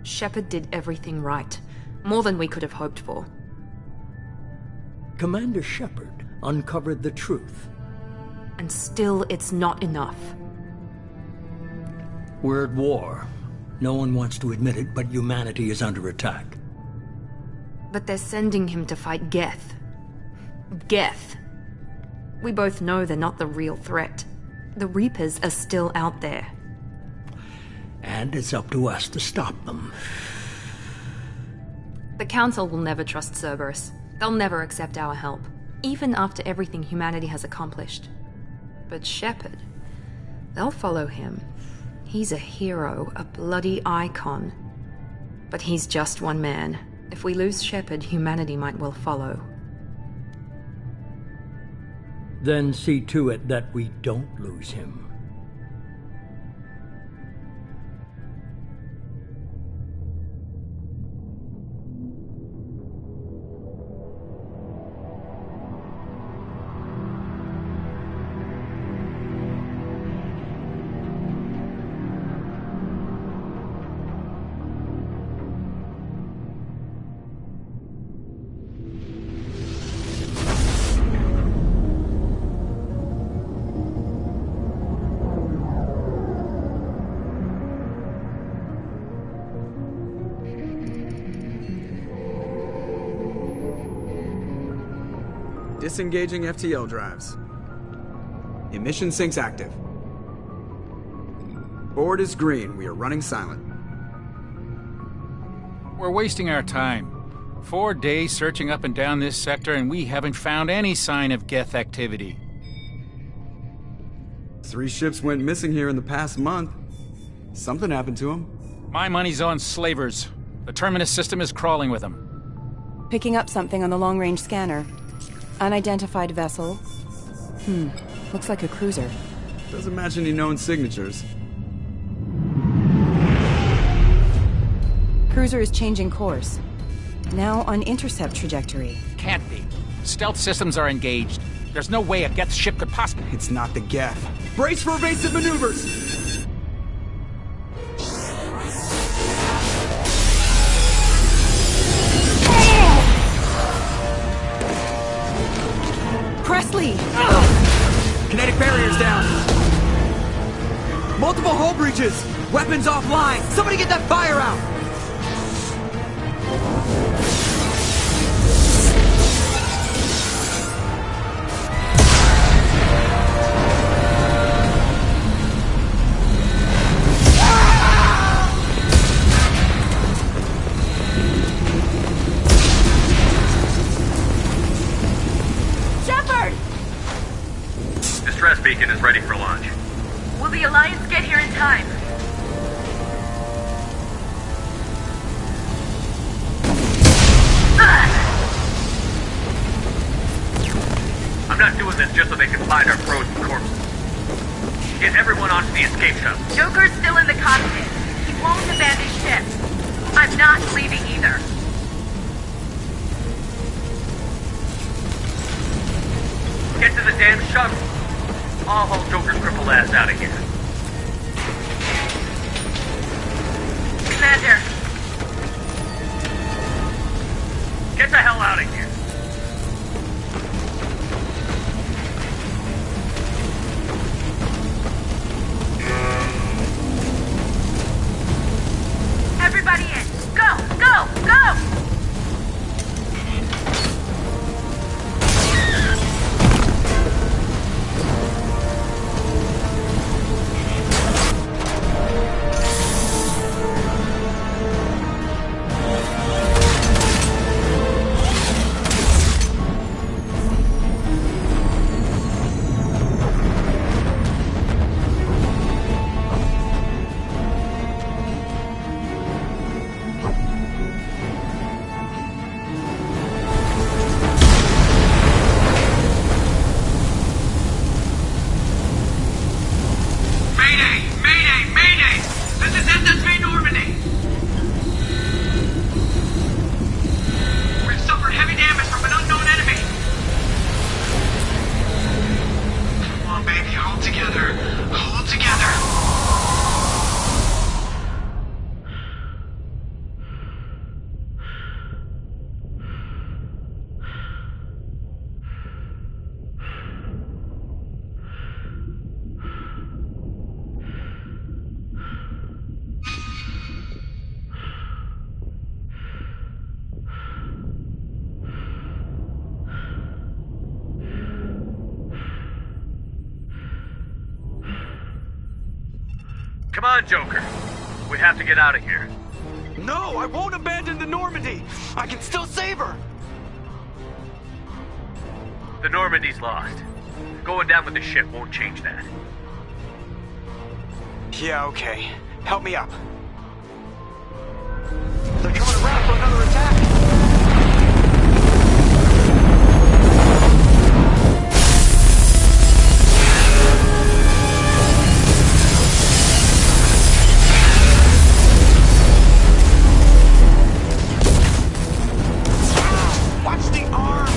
Shepard did everything right. More than we could have hoped for. Commander Shepard uncovered the truth. And still, it's not enough. We're at war. No one wants to admit it, but humanity is under attack. But they're sending him to fight Geth. Geth. We both know they're not the real threat. The Reapers are still out there. And it's up to us to stop them. The Council will never trust Cerberus. They'll never accept our help, even after everything humanity has accomplished. But Shepard, they'll follow him. He's a hero, a bloody icon. But he's just one man. If we lose Shepard, humanity might well follow. Then see to it that we don't lose him. Disengaging FTL drives. Emission sinks active. Board is green. We are running silent. We're wasting our time. 4 days searching up and down this sector, and we haven't found any sign of Geth activity. 3 ships went missing here in the past month. Something happened to them. My money's on slavers. The Terminus system is crawling with them. Picking up something on the long-range scanner. Unidentified vessel. Looks like a cruiser. Doesn't match any known signatures. Cruiser is changing course. Now on intercept trajectory. Can't be. Stealth systems are engaged. There's no way a Geth ship could possibly... It's not the Geth. Brace for evasive maneuvers! Presley! Kinetic barriers down! Multiple hull breaches! Weapons offline! Somebody get that fire out! Distress beacon is ready for launch. Will the Alliance get here in time? I'm not doing this just so they can find our frozen corpses. Get everyone onto the escape shuttle. Joker's still in the cockpit. He won't abandon ship. I'm not leaving either. Get to the damn shuttle. I'll haul Joker's crippled ass out of here. Commander. Get the hell out of here. Everybody in. Go, go, go! Come on, Joker. We have to get out of here. No, I won't abandon the Normandy. I can still save her. The Normandy's lost. Going down with the ship won't change that. Yeah, okay. Help me up. They're coming around for another attack. Watch the arm!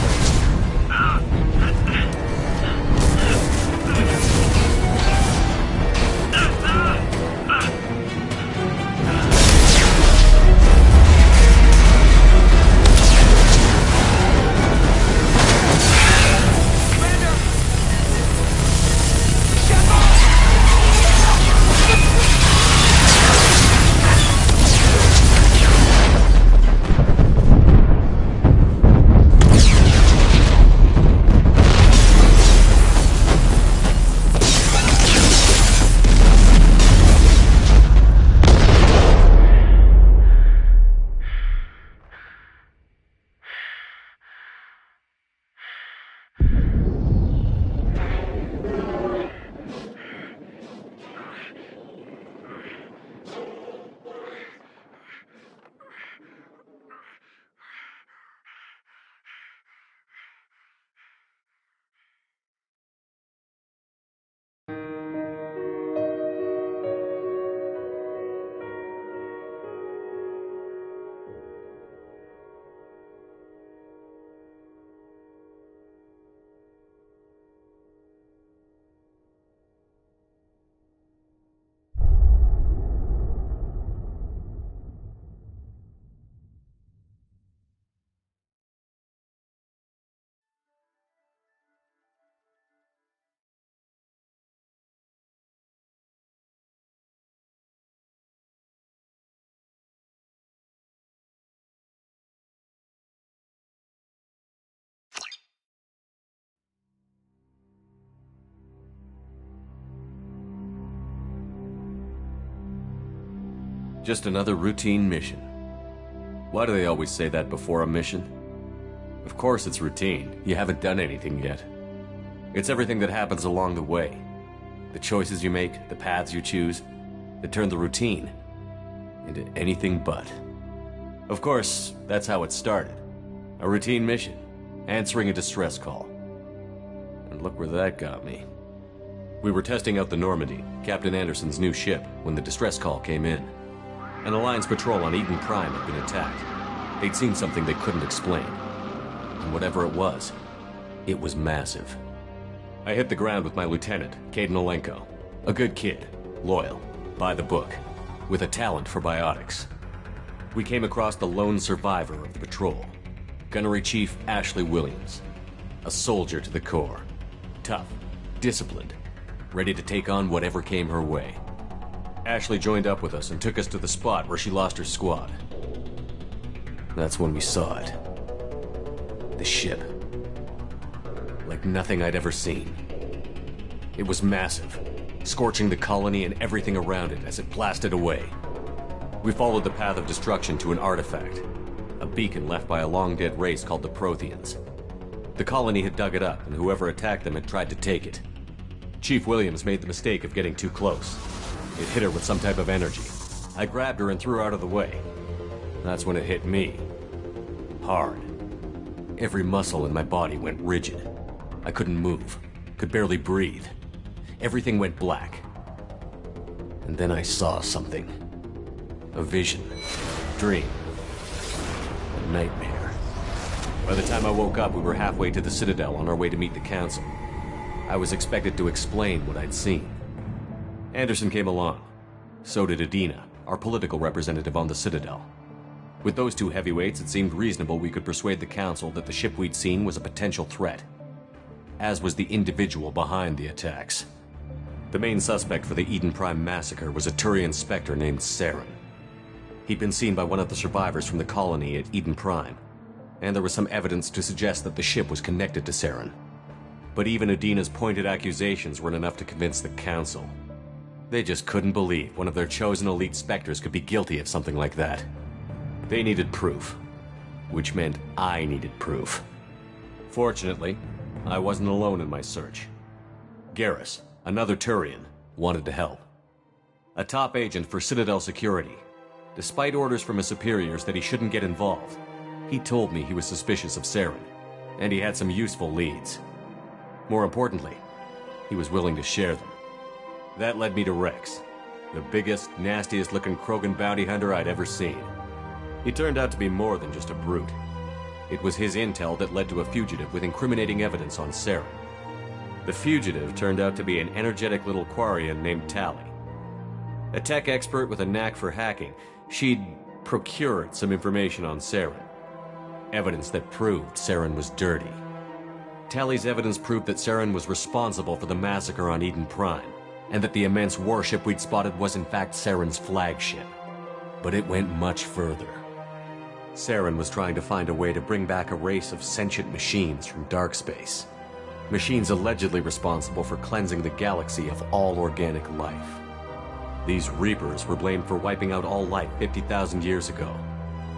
Just another routine mission. Why do they always say that before a mission? Of course it's routine. You haven't done anything yet. It's everything that happens along the way. The choices you make, the paths you choose, that turn the routine into anything but. Of course, that's how it started. A routine mission, answering a distress call. And look where that got me. We were testing out the Normandy, Captain Anderson's new ship, when the distress call came in. An Alliance patrol on Eden Prime had been attacked. They'd seen something they couldn't explain. And whatever it was massive. I hit the ground with my lieutenant, Caden Olenko. A good kid, loyal, by the book, with a talent for biotics. We came across the lone survivor of the patrol, Gunnery Chief Ashley Williams. A soldier to the core. Tough, disciplined, ready to take on whatever came her way. Ashley joined up with us and took us to the spot where she lost her squad. That's when we saw it. The ship. Like nothing I'd ever seen. It was massive, scorching the colony and everything around it as it blasted away. We followed the path of destruction to an artifact, a beacon left by a long-dead race called the Protheans. The colony had dug it up, and whoever attacked them had tried to take it. Chief Williams made the mistake of getting too close. It hit her with some type of energy. I grabbed her and threw her out of the way. That's when it hit me. Hard. Every muscle in my body went rigid. I couldn't move, could barely breathe. Everything went black. And then I saw something. A vision. Dream. A nightmare. By the time I woke up, we were halfway to the Citadel on our way to meet the Council. I was expected to explain what I'd seen. Anderson came along. So did Adina, our political representative on the Citadel. With those two heavyweights, it seemed reasonable we could persuade the Council that the ship we'd seen was a potential threat, as was the individual behind the attacks. The main suspect for the Eden Prime massacre was a Turian Spectre named Saren. He'd been seen by one of the survivors from the colony at Eden Prime, and there was some evidence to suggest that the ship was connected to Saren. But even Adina's pointed accusations weren't enough to convince the Council. They just couldn't believe one of their chosen elite Spectres could be guilty of something like that. They needed proof, which meant I needed proof. Fortunately, I wasn't alone in my search. Garrus, another Turian, wanted to help. A top agent for Citadel Security. Despite orders from his superiors that he shouldn't get involved, he told me he was suspicious of Saren, and he had some useful leads. More importantly, he was willing to share them. That led me to Rex, the biggest, nastiest-looking Krogan bounty hunter I'd ever seen. He turned out to be more than just a brute. It was his intel that led to a fugitive with incriminating evidence on Saren. The fugitive turned out to be an energetic little Quarian named Tali. A tech expert with a knack for hacking, she'd procured some information on Saren. Evidence that proved Saren was dirty. Tali's evidence proved that Saren was responsible for the massacre on Eden Prime, and that the immense warship we'd spotted was in fact Saren's flagship. But it went much further. Saren was trying to find a way to bring back a race of sentient machines from dark space. Machines allegedly responsible for cleansing the galaxy of all organic life. These Reapers were blamed for wiping out all life 50,000 years ago,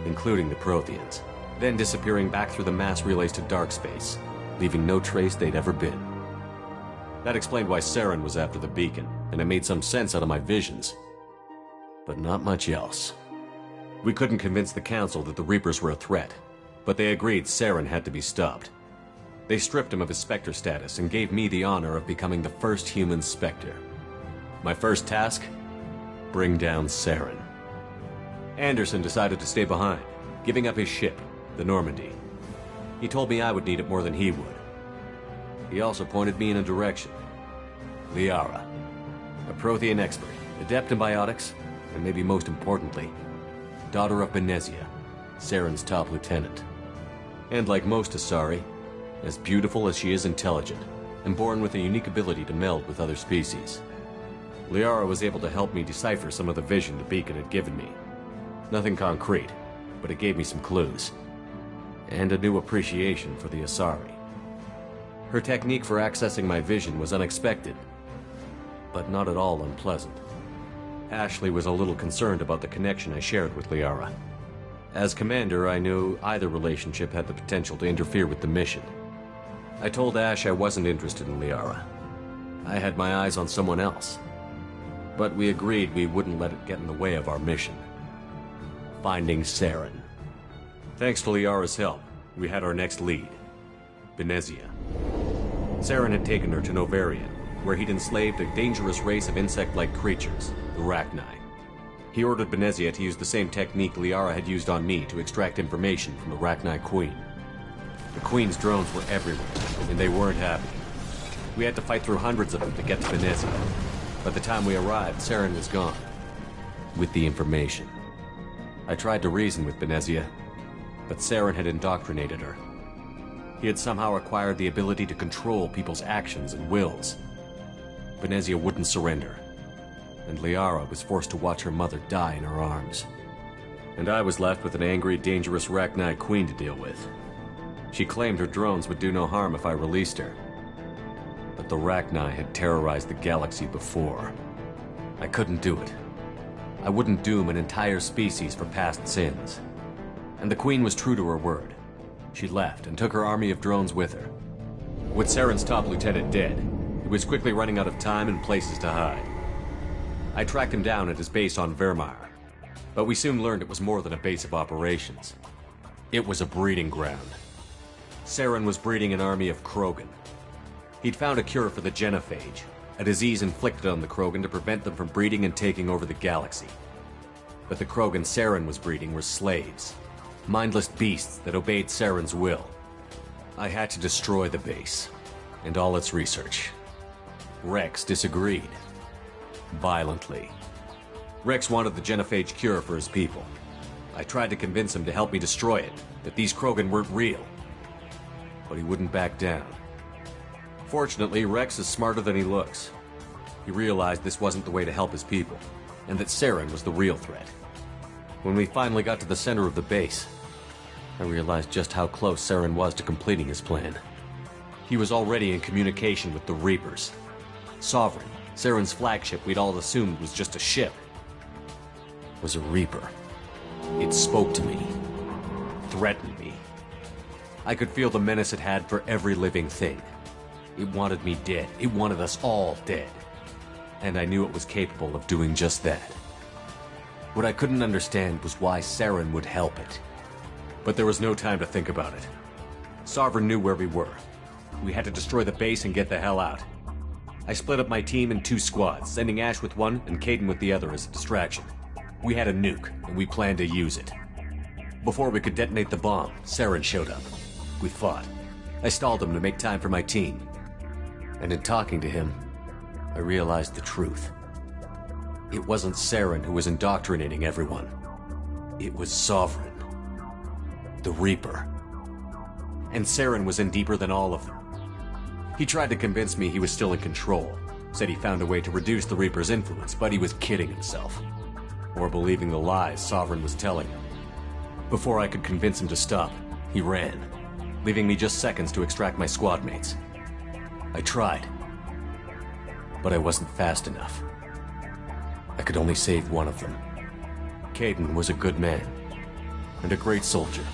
including the Protheans, then disappearing back through the mass relays to dark space, leaving no trace they'd ever been. That explained why Saren was after the beacon, and it made some sense out of my visions. But not much else. We couldn't convince the Council that the Reapers were a threat, but they agreed Saren had to be stopped. They stripped him of his Spectre status and gave me the honor of becoming the first human Spectre. My first task? Bring down Saren. Anderson decided to stay behind, giving up his ship, the Normandy. He told me I would need it more than he would. He also pointed me in a direction. Liara, a Prothean expert, adept in biotics, and maybe most importantly, daughter of Benezia, Saren's top lieutenant. And like most Asari, as beautiful as she is intelligent, and born with a unique ability to meld with other species. Liara was able to help me decipher some of the vision the beacon had given me. Nothing concrete, but it gave me some clues. And a new appreciation for the Asari. Her technique for accessing my vision was unexpected, but not at all unpleasant. Ashley was a little concerned about the connection I shared with Liara. As commander, I knew either relationship had the potential to interfere with the mission. I told Ash I wasn't interested in Liara. I had my eyes on someone else. But we agreed we wouldn't let it get in the way of our mission. Finding Saren. Thanks to Liara's help, we had our next lead. Benezia. Saren had taken her to Novarian, where he'd enslaved a dangerous race of insect-like creatures, the Rachni. He ordered Benezia to use the same technique Liara had used on me to extract information from the Rachni Queen. The Queen's drones were everywhere, and they weren't happy. We had to fight through hundreds of them to get to Benezia. By the time we arrived, Saren was gone. With the information. I tried to reason with Benezia, but Saren had indoctrinated her. He had somehow acquired the ability to control people's actions and wills. Benezia wouldn't surrender, and Liara was forced to watch her mother die in her arms. And I was left with an angry, dangerous Rachni Queen to deal with. She claimed her drones would do no harm if I released her. But the Rachni had terrorized the galaxy before. I couldn't do it. I wouldn't doom an entire species for past sins. And the Queen was true to her word. She left and took her army of drones with her. With Saren's top lieutenant dead, he was quickly running out of time and places to hide. I tracked him down at his base on Vermeer, but we soon learned it was more than a base of operations. It was a breeding ground. Saren was breeding an army of Krogan. He'd found a cure for the genophage, a disease inflicted on the Krogan to prevent them from breeding and taking over the galaxy. But the Krogan Saren was breeding were slaves, mindless beasts that obeyed Saren's will. I had to destroy the base, and all its research. Rex disagreed. Violently. Rex wanted the genophage cure for his people. I tried to convince him to help me destroy it, that these Krogan weren't real. But he wouldn't back down. Fortunately, Rex is smarter than he looks. He realized this wasn't the way to help his people, and that Saren was the real threat. When we finally got to the center of the base, I realized just how close Saren was to completing his plan. He was already in communication with the Reapers. Sovereign, Saren's flagship we'd all assumed was just a ship, was a Reaper. It spoke to me, threatened me. I could feel the menace it had for every living thing. It wanted me dead. It wanted us all dead. And I knew it was capable of doing just that. What I couldn't understand was why Saren would help it. But there was no time to think about it. Sovereign knew where we were. We had to destroy the base and get the hell out. I split up my team in 2 squads, sending Ash with one and Caden with the other as a distraction. We had a nuke, and we planned to use it. Before we could detonate the bomb, Saren showed up. We fought. I stalled him to make time for my team. And in talking to him, I realized the truth. It wasn't Saren who was indoctrinating everyone. It was Sovereign. The Reaper. And Saren was in deeper than all of them. He tried to convince me he was still in control. Said he found a way to reduce the Reaper's influence, but he was kidding himself. Or believing the lies Sovereign was telling him. Before I could convince him to stop, he ran, leaving me just seconds to extract my squad mates. I tried, but I wasn't fast enough. I could only save one of them. Caden was a good man, and a great soldier.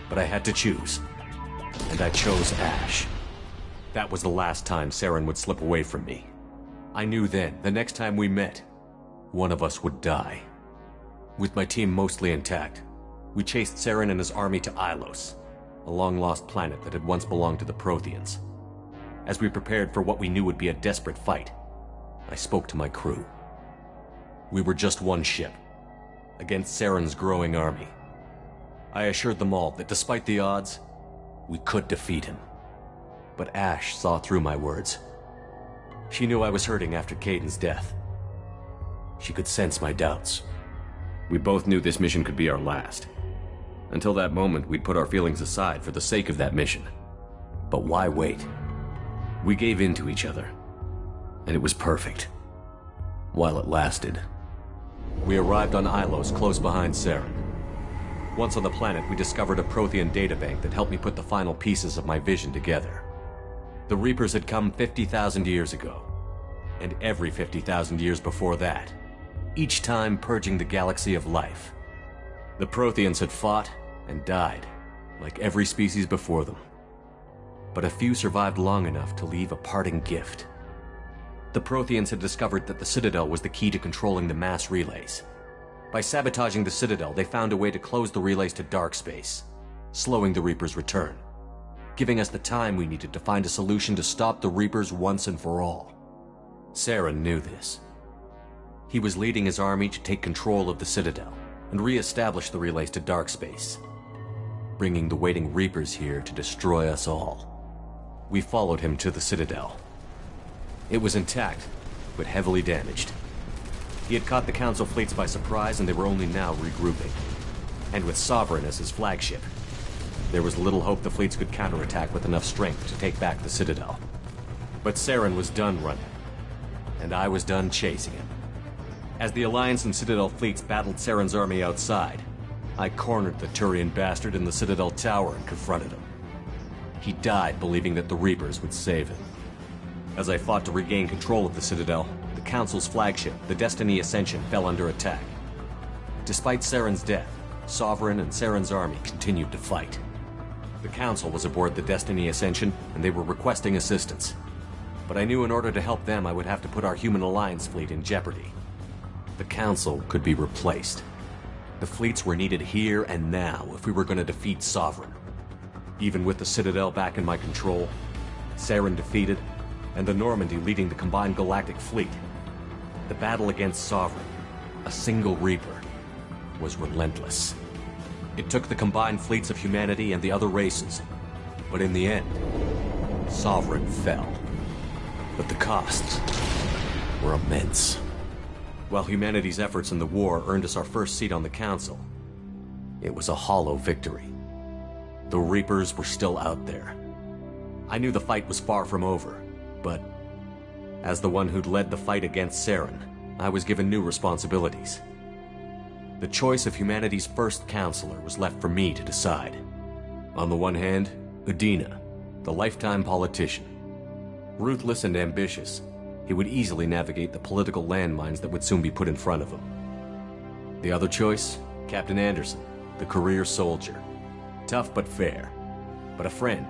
But I had to choose, and I chose Ash. That was the last time Saren would slip away from me. I knew then, the next time we met, one of us would die. With my team mostly intact, we chased Saren and his army to Ilos, a long-lost planet that had once belonged to the Protheans. As we prepared for what we knew would be a desperate fight, I spoke to my crew. We were just one ship, against Saren's growing army. I assured them all that despite the odds, we could defeat him. But Ash saw through my words. She knew I was hurting after Caden's death. She could sense my doubts. We both knew this mission could be our last. Until that moment, we'd put our feelings aside for the sake of that mission. But why wait? We gave in to each other, and it was perfect. While it lasted. We arrived on Ilos, close behind Saren. Once on the planet, we discovered a Prothean databank that helped me put the final pieces of my vision together. The Reapers had come 50,000 years ago, and every 50,000 years before that, each time purging the galaxy of life. The Protheans had fought and died, like every species before them. But a few survived long enough to leave a parting gift. The Protheans had discovered that the Citadel was the key to controlling the mass relays. By sabotaging the Citadel, they found a way to close the relays to dark space, slowing the Reapers' return, giving us the time we needed to find a solution to stop the Reapers once and for all. Saren knew this. He was leading his army to take control of the Citadel and re-establish the relays to dark space, bringing the waiting Reapers here to destroy us all. We followed him to the Citadel. It was intact, but heavily damaged. He had caught the Council fleets by surprise, and they were only now regrouping. And with Sovereign as his flagship, there was little hope the fleets could counterattack with enough strength to take back the Citadel. But Saren was done running, and I was done chasing him. As the Alliance and Citadel fleets battled Saren's army outside, I cornered the Turian bastard in the Citadel tower and confronted him. He died believing that the Reapers would save him. As I fought to regain control of the Citadel, the Council's flagship, the Destiny Ascension, fell under attack. Despite Saren's death, Sovereign and Saren's army continued to fight. The Council was aboard the Destiny Ascension, and they were requesting assistance. But I knew in order to help them, I would have to put our human alliance fleet in jeopardy. The Council could be replaced. The fleets were needed here and now if we were going to defeat Sovereign. Even with the Citadel back in my control, Saren defeated, and the Normandy leading the combined galactic fleet, the battle against Sovereign, a single Reaper, was relentless. It took the combined fleets of humanity and the other races, but in the end, Sovereign fell. But the costs were immense. While humanity's efforts in the war earned us our first seat on the Council, it was a hollow victory. The Reapers were still out there. I knew the fight was far from over, but as the one who'd led the fight against Saren, I was given new responsibilities. The choice of humanity's first counselor was left for me to decide. On the one hand, Udina, the lifetime politician. Ruthless and ambitious, he would easily navigate the political landmines that would soon be put in front of him. The other choice? Captain Anderson, the career soldier. Tough but fair, but a friend,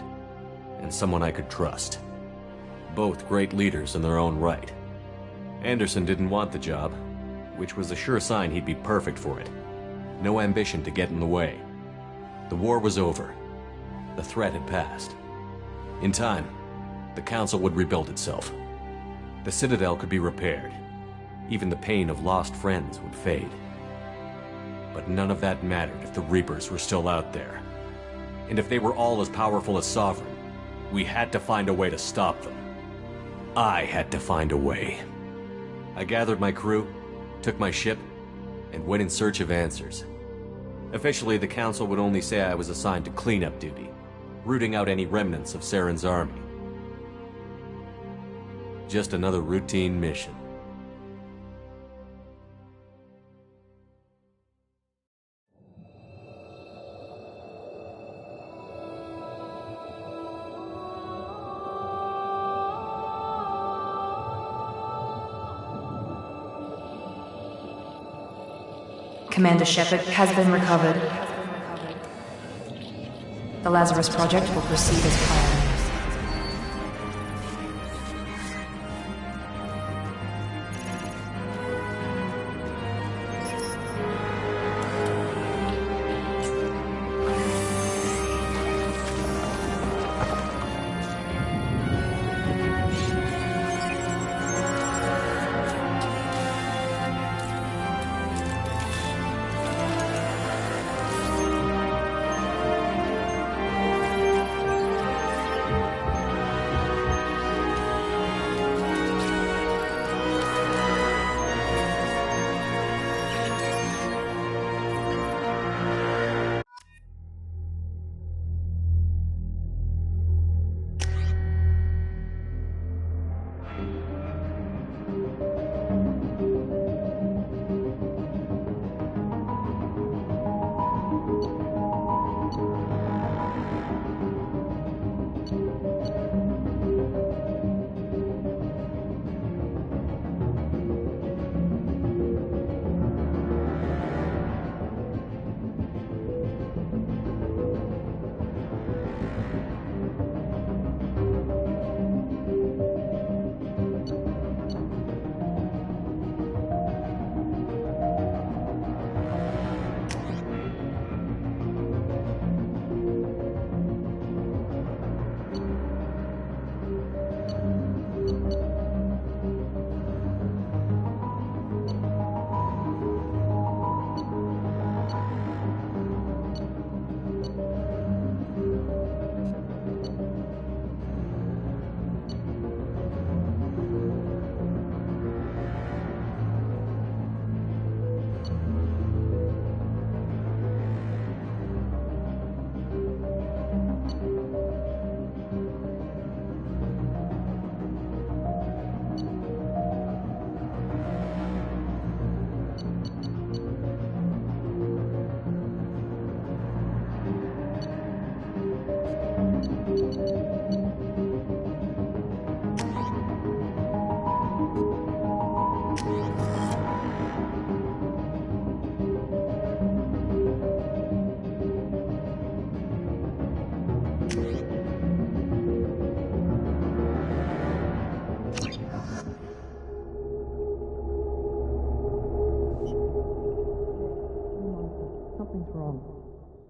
and someone I could trust. Both great leaders in their own right. Anderson didn't want the job, which was a sure sign he'd be perfect for it. No ambition to get in the way. The war was over. The threat had passed. In time, the Council would rebuild itself. The Citadel could be repaired. Even the pain of lost friends would fade. But none of that mattered if the Reapers were still out there. And if they were all as powerful as Sovereign, we had to find a way to stop them. I had to find a way. I gathered my crew, took my ship, and went in search of answers. Officially, the Council would only say I was assigned to cleanup duty, rooting out any remnants of Saren's army. Just another routine mission. Commander Shepard has been recovered. The Lazarus Project will proceed as planned.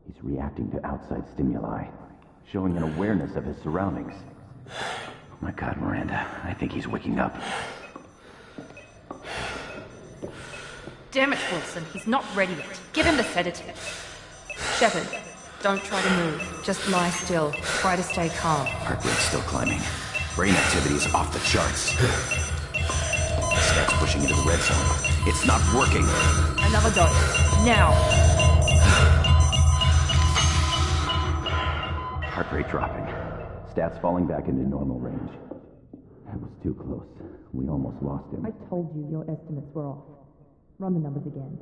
He's reacting to outside stimuli, showing an awareness of his surroundings. Oh my God, Miranda, I think he's waking up. Damn it, Wilson, he's not ready yet. Give him the sedative. Shepard, don't try to move. Just lie still. Try to stay calm. Heart rate's still climbing. Brain activity is off the charts. Stats pushing into the red zone. It's not working. Another dose. Now. Heart rate dropping. Stats falling back into normal range. That was too close. We almost lost him. I told you your estimates were off. Run the numbers again.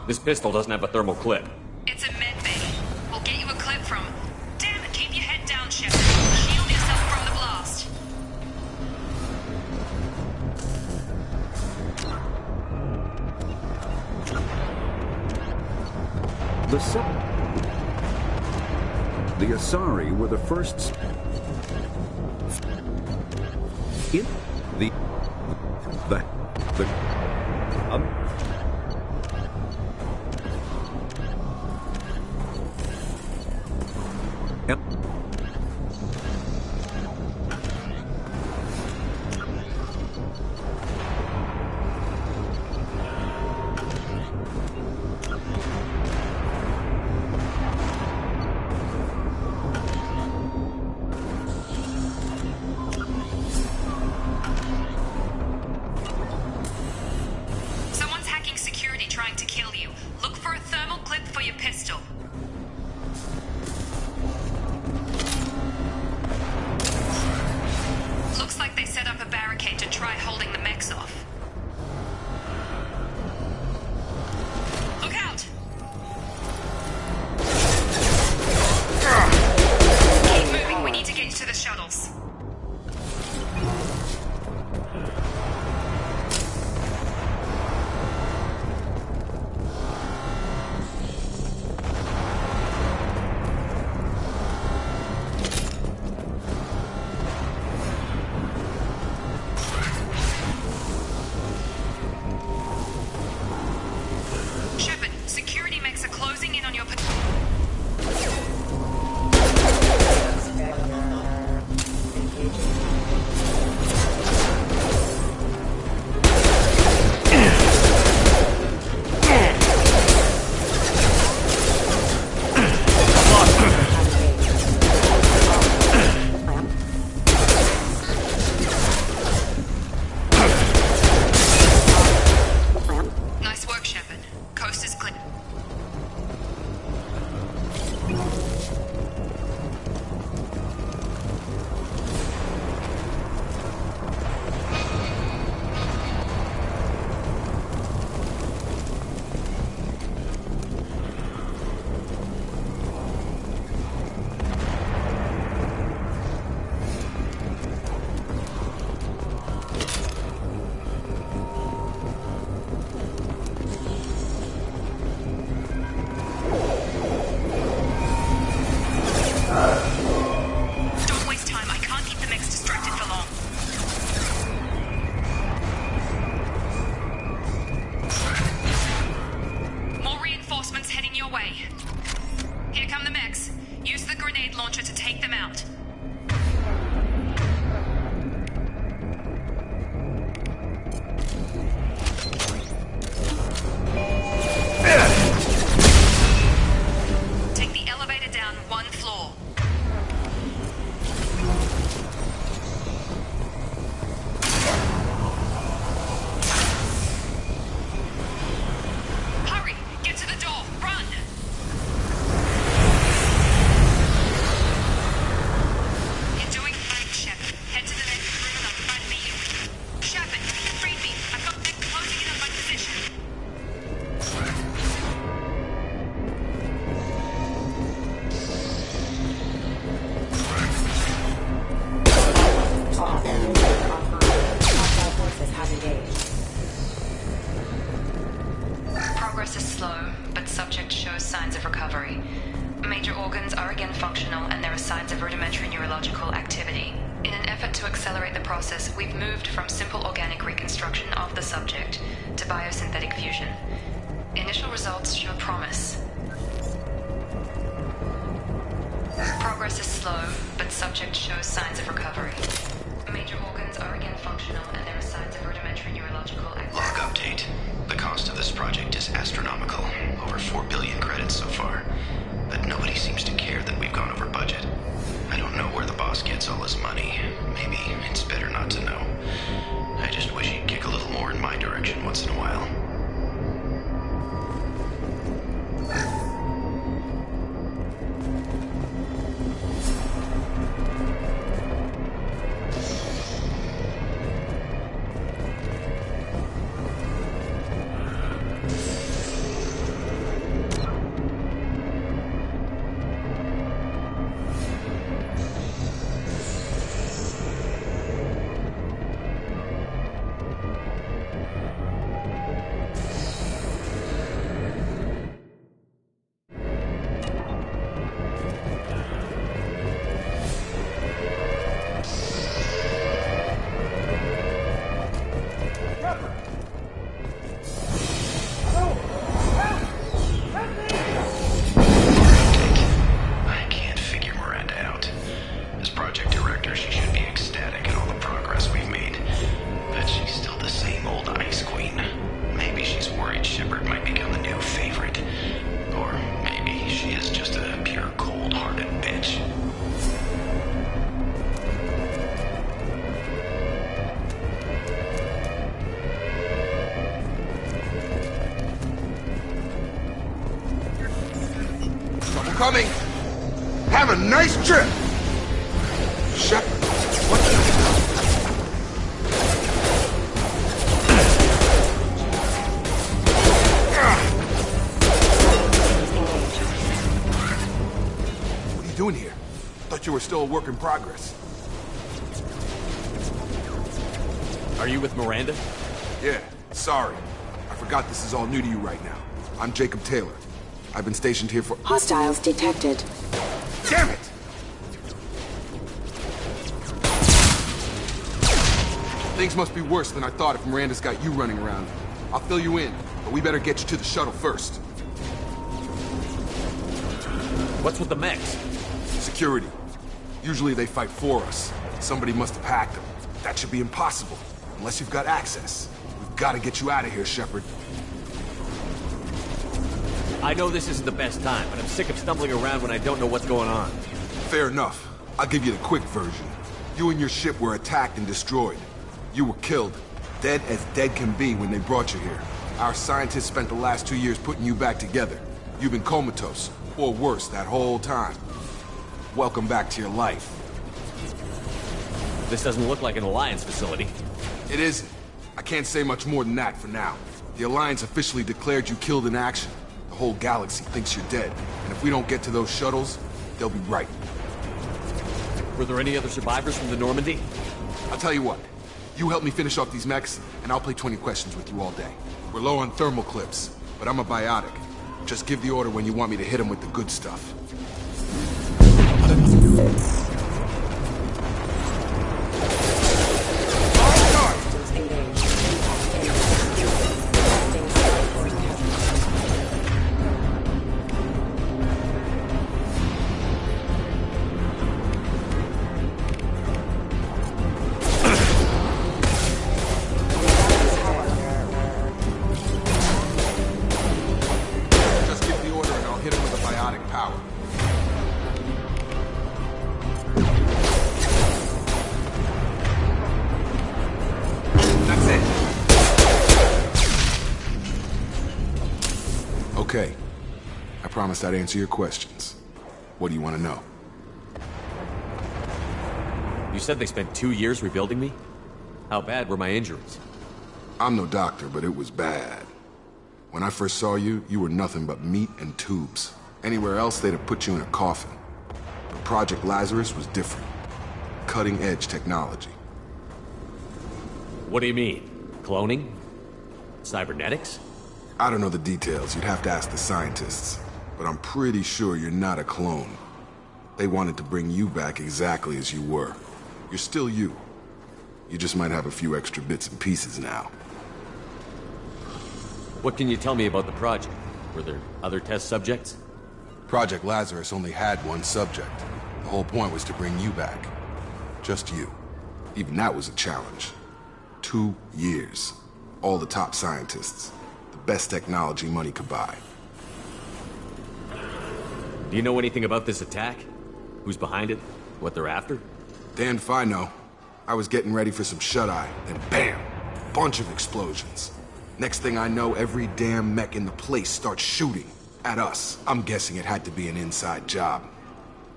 This pistol doesn't have a thermal clip. It's a med bay. We'll get you a clip from... Damn it, keep your head down, Shepard. Shield yourself from the blast. The Asari were the first... in the... Someone's hacking security trying to kill you. Look for a thermal clip for your pistol. Looks like they set up a barricade to try holding the mechs off. Look out! Keep moving, we need to get you to the shuttles. Shepard, security mechs are closing in on your... Nice work, Shepard. Coast is clear. Don't waste time. I can't keep the mechs distracted for long. More reinforcements heading your way. Here come the mechs. Use the grenade launcher to take them out. Take the elevator down one floor. Hurry! Get to the door! Run! You're doing fine, Shepard. Head to the next room and I'll try to meet you. Shepard, read me. I've got mech closing in on my position. Progress is slow, but subject shows signs of recovery. Major organs are again functional, and there are signs of rudimentary neurological activity. In an effort to accelerate the process, we've moved from simple organic reconstruction of the subject to biosynthetic fusion. Initial results show promise. Progress is slow, but subject shows signs of recovery. Major organs are again functional, and there are signs of rudimentary neurological activity. Log update. The cost of this project is astronomical. Over 4 billion credits so far. But nobody seems to care that we've gone over budget. I don't know where the boss gets all his money. Maybe it's better not to know. I just wish he'd kick a little more in my direction once in a while. coming. Have a nice trip. Shut. What are you doing here? Thought you were still a work in progress. Are you with Miranda? Yeah, sorry. I forgot this is all new to you right now. I'm Jacob Taylor. I've been stationed here for— Hostiles detected. Damn it! Things must be worse than I thought if Miranda's got you running around. I'll fill you in, but we better get you to the shuttle first. What's with the mechs? Security. Usually they fight for us. Somebody must have hacked them. That should be impossible, unless you've got access. We've got to get you out of here, Shepard. I know this isn't the best time, but I'm sick of stumbling around when I don't know what's going on. Fair enough. I'll give you the quick version. You and your ship were attacked and destroyed. You were killed. Dead as dead can be when they brought you here. Our scientists spent the last 2 years putting you back together. You've been comatose, or worse, that whole time. Welcome back to your life. This doesn't look like an Alliance facility. It isn't. I can't say much more than that for now. The Alliance officially declared you killed in action. The whole galaxy thinks you're dead. And if we don't get to those shuttles, they'll be right. Were there any other survivors from the Normandy? I'll tell you what. You help me finish off these mechs, and I'll play 20 questions with you all day. We're low on thermal clips, but I'm a biotic. Just give the order when you want me to hit them with the good stuff. Okay. I promised I'd answer your questions. What do you want to know? You said they spent 2 years rebuilding me? How bad were my injuries? I'm no doctor, but it was bad. When I first saw you, you were nothing but meat and tubes. Anywhere else, they'd have put you in a coffin. But Project Lazarus was different. Cutting-edge technology. What do you mean? Cloning? Cybernetics? I don't know the details. You'd have to ask the scientists. But I'm pretty sure you're not a clone. They wanted to bring you back exactly as you were. You're still you. You just might have a few extra bits and pieces now. What can you tell me about the project? Were there other test subjects? Project Lazarus only had one subject. The whole point was to bring you back. Just you. Even that was a challenge. 2 years. All the top scientists. The best technology money could buy. Do you know anything about this attack? Who's behind it? What they're after? Damned if I know. I was getting ready for some shut-eye, then bam! Bunch of explosions. Next thing I know, every damn mech in the place starts shooting. At us. I'm guessing it had to be an inside job.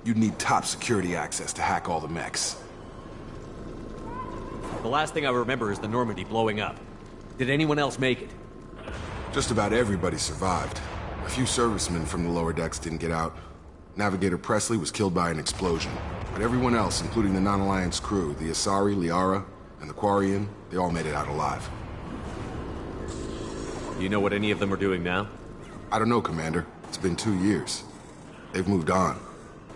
You'd need top security access to hack all the mechs. The last thing I remember is the Normandy blowing up. Did anyone else make it? Just about everybody survived. A few servicemen from the lower decks didn't get out. Navigator Presley was killed by an explosion. But everyone else, including the non-Alliance crew, the Asari, Liara, and the Quarian, they all made it out alive. Do you know what any of them are doing now? I don't know, Commander. It's been 2 years. They've moved on.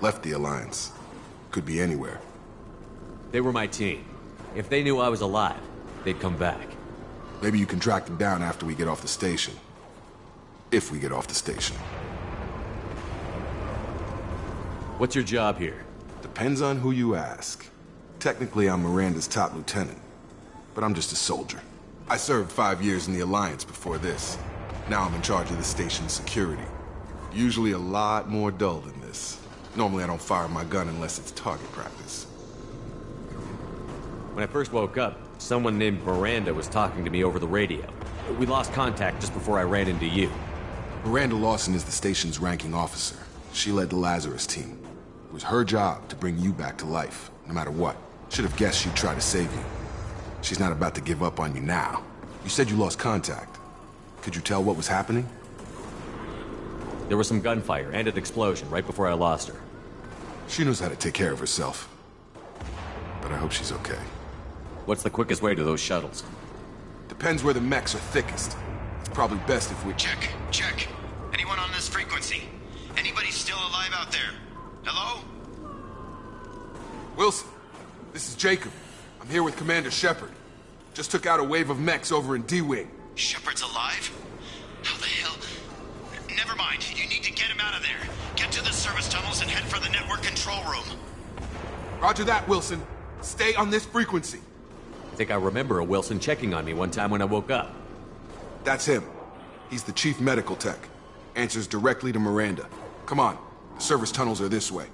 Left the Alliance. Could be anywhere. They were my team. If they knew I was alive, they'd come back. Maybe you can track them down after we get off the station. If we get off the station. What's your job here? Depends on who you ask. Technically, I'm Miranda's top lieutenant. But I'm just a soldier. I served 5 years in the Alliance before this. Now I'm in charge of the station's security. Usually a lot more dull than this. Normally I don't fire my gun unless it's target practice. When I first woke up, someone named Miranda was talking to me over the radio. We lost contact just before I ran into you. Miranda Lawson is the station's ranking officer. She led the Lazarus team. It was her job to bring you back to life, no matter what. Should have guessed she'd try to save you. She's not about to give up on you now. You said you lost contact. Could you tell what was happening? There was some gunfire and an explosion right before I lost her. She knows how to take care of herself. But I hope she's okay. What's the quickest way to those shuttles? Depends where the mechs are thickest. It's probably best if we... Check. Anyone on this frequency? Anybody still alive out there? Hello? Wilson, this is Jacob. I'm here with Commander Shepard. Just took out a wave of mechs over in D-Wing. Shepard's alive? How the hell? Never mind. You need to get him out of there. Get to the service tunnels and head for the network control room. Roger that, Wilson. Stay on this frequency. I think I remember a Wilson checking on me one time when I woke up. That's him. He's the chief medical tech. Answers directly to Miranda. Come on. The service tunnels are this way.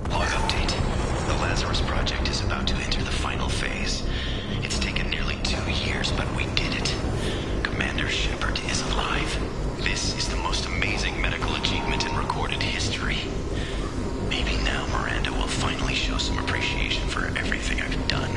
Log update. The Lazarus Project is about to enter the final phase. It's taken nearly 2 years, but we did it. Commander Shepard is alive. This is the most amazing medical achievement in recorded history. Maybe now Miranda will finally show some appreciation for everything I've done.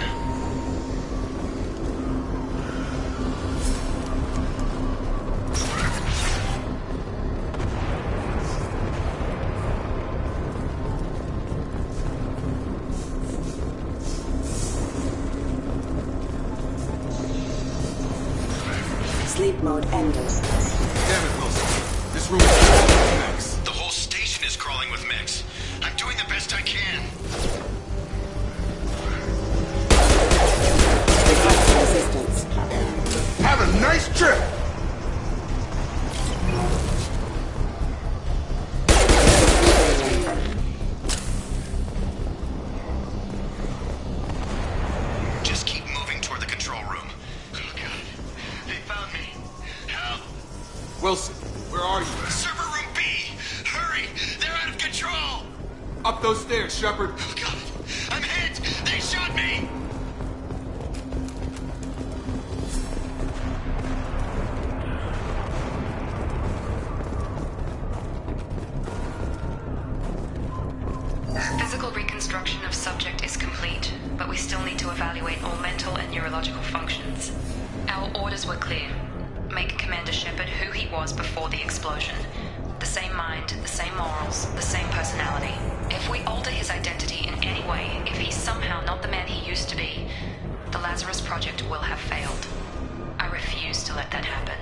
Sleep mode ended. Damn it, Wilson. This room is full of mechs. The whole station is crawling with mechs. I'm doing the best I can. Resistance. Have a nice trip! Just keep moving toward the control room. Oh god. They found me. Help! Wilson, where are you? Server room B! Hurry! They're out of control! Up those stairs, Shepard. Oh god! I'm hit! They shot me! Physical reconstruction of subject is complete, but we still need to evaluate all mental and neurological functions. Our orders were clear. Make Commander Shepard who he was before the explosion. The same mind, the same morals, the same personality. If we alter his identity in any way, if he's somehow not the man he used to be, the Lazarus Project will have failed. I refuse to let that happen.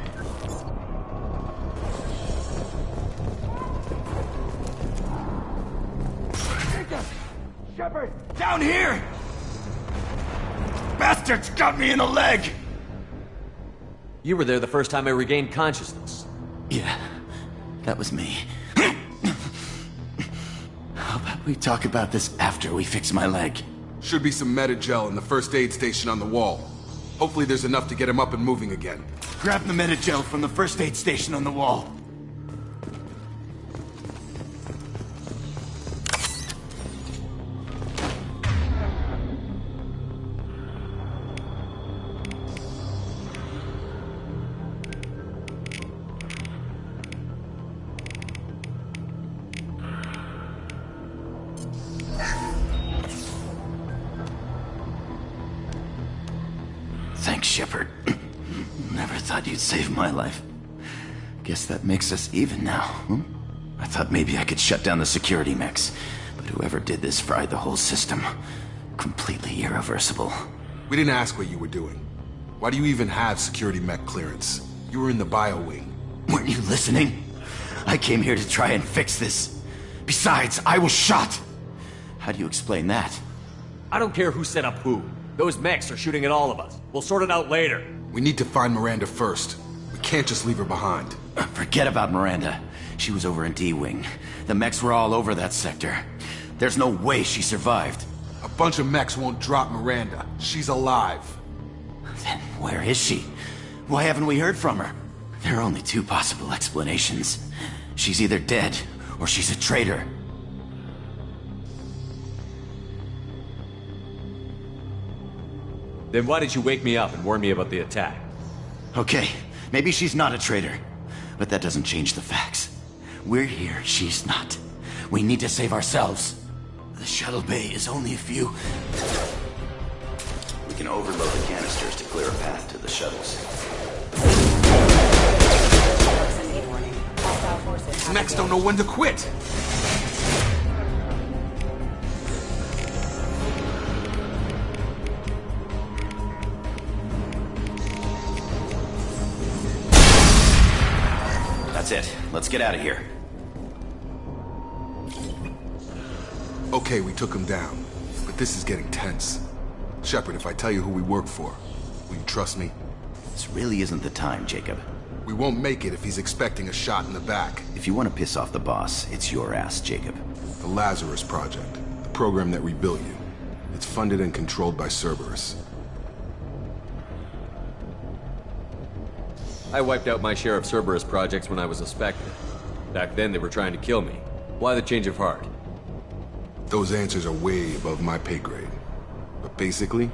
Shepard, down here! Bastards got me in the leg! You were there the first time I regained consciousness. Yeah, that was me. How about we talk about this after we fix my leg? Should be some Metagel in the first aid station on the wall. Hopefully there's enough to get him up and moving again. Grab the Metagel from the first aid station on the wall. Thanks, Shepard. Never thought you'd save my life. Guess that makes us even now, hmm? I thought maybe I could shut down the security mechs, but whoever did this fried the whole system. Completely irreversible. We didn't ask what you were doing. Why do you even have security mech clearance? You were in the bio wing. Weren't you listening? I came here to try and fix this. Besides, I was shot. How do you explain that? I don't care who set up who. Those mechs are shooting at all of us. We'll sort it out later. We need to find Miranda first. We can't just leave her behind. Forget about Miranda. She was over in D-Wing. The mechs were all over that sector. There's no way she survived. A bunch of mechs won't drop Miranda. She's alive. Then where is she? Why haven't we heard from her? There are only two possible explanations. She's either dead, or she's a traitor. Then why did you wake me up and warn me about the attack? Okay, maybe she's not a traitor, but that doesn't change the facts. We're here, she's not. We need to save ourselves. The shuttle bay is only a few... We can overload the canisters to clear a path to the shuttles. These mechs don't know when to quit! That's it. Let's get out of here. Okay, we took him down, but this is getting tense. Shepard, if I tell you who we work for, will you trust me? This really isn't the time, Jacob. We won't make it if he's expecting a shot in the back. If you want to piss off the boss, it's your ass, Jacob. The Lazarus Project, the program that rebuilt you. It's funded and controlled by Cerberus. I wiped out my share of Cerberus projects when I was a Spectre. Back then, they were trying to kill me. Why the change of heart? Those answers are way above my pay grade. But basically,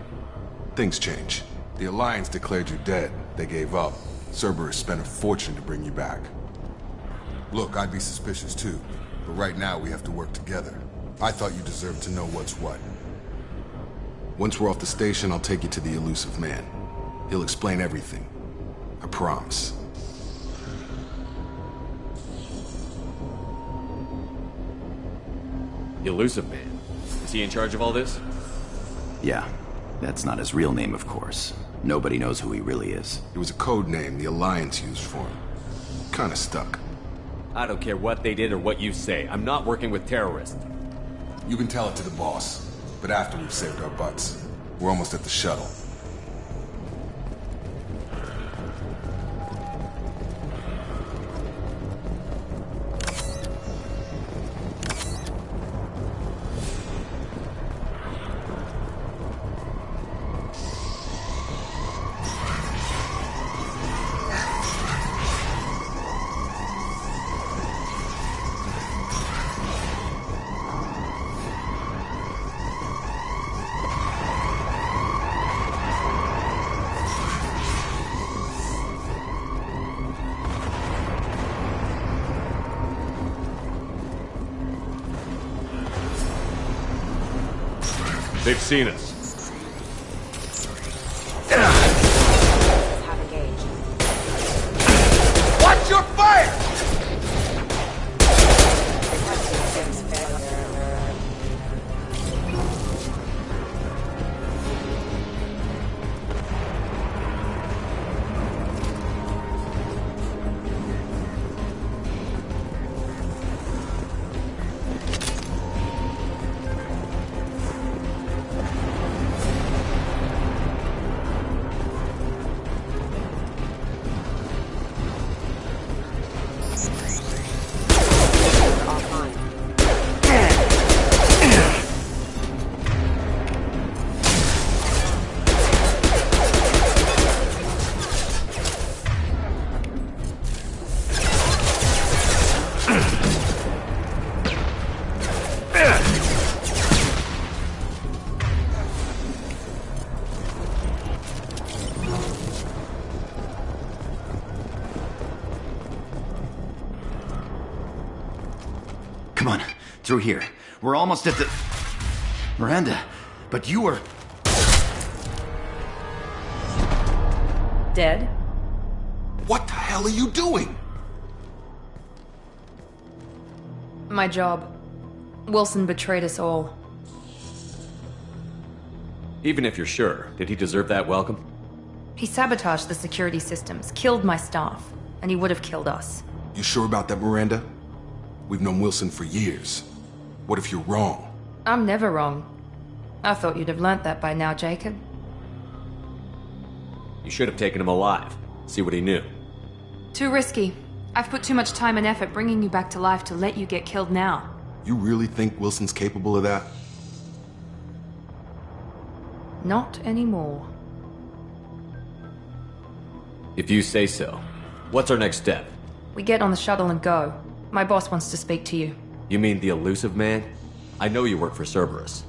things change. The Alliance declared you dead. They gave up. Cerberus spent a fortune to bring you back. Look, I'd be suspicious too, but right now we have to work together. I thought you deserved to know what's what. Once we're off the station, I'll take you to the elusive man. He'll explain everything. I promise. The elusive man? Is he in charge of all this? Yeah. That's not his real name, of course. Nobody knows who he really is. It was a code name the Alliance used for him. Kinda stuck. I don't care what they did or what you say. I'm not working with terrorists. You can tell it to the boss, but after we've saved our butts. We're almost at the shuttle. They've seen us. Have engaged. Watch your fire! Come on, through here. We're almost at the... Miranda, but you were... Dead? What the hell are you doing? My job. Wilson betrayed us all. Even if you're sure, did he deserve that welcome? He sabotaged the security systems, killed my staff, and he would have killed us. You sure about that, Miranda? We've known Wilson for years. What if you're wrong? I'm never wrong. I thought you'd have learnt that by now, Jacob. You should have taken him alive. See what he knew. Too risky. I've put too much time and effort bringing you back to life to let you get killed now. You really think Wilson's capable of that? Not anymore. If you say so. What's our next step? We get on the shuttle and go. My boss wants to speak to you. You mean the elusive man? I know you work for Cerberus.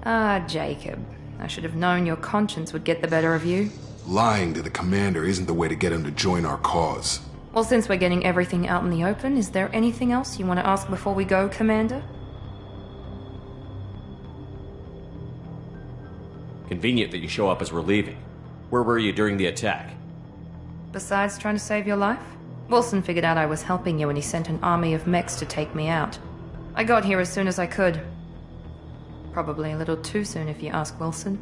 Ah, Jacob. I should have known your conscience would get the better of you. Lying to the commander isn't the way to get him to join our cause. Well, since we're getting everything out in the open, is there anything else you want to ask before we go, Commander? Convenient that you show up as we're leaving. Where were you during the attack? Besides trying to save your life? Wilson figured out I was helping you and he sent an army of mechs to take me out. I got here as soon as I could. Probably a little too soon if you ask Wilson.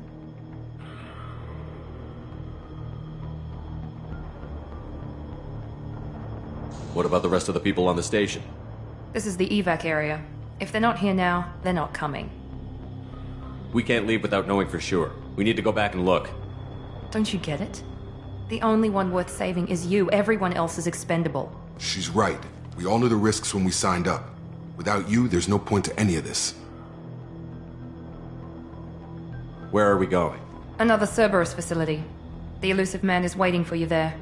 What about the rest of the people on the station? This is the evac area. If they're not here now, they're not coming. We can't leave without knowing for sure. We need to go back and look. Don't you get it? The only one worth saving is you. Everyone else is expendable. She's right. We all knew the risks when we signed up. Without you, there's no point to any of this. Where are we going? Another Cerberus facility. The elusive man is waiting for you there.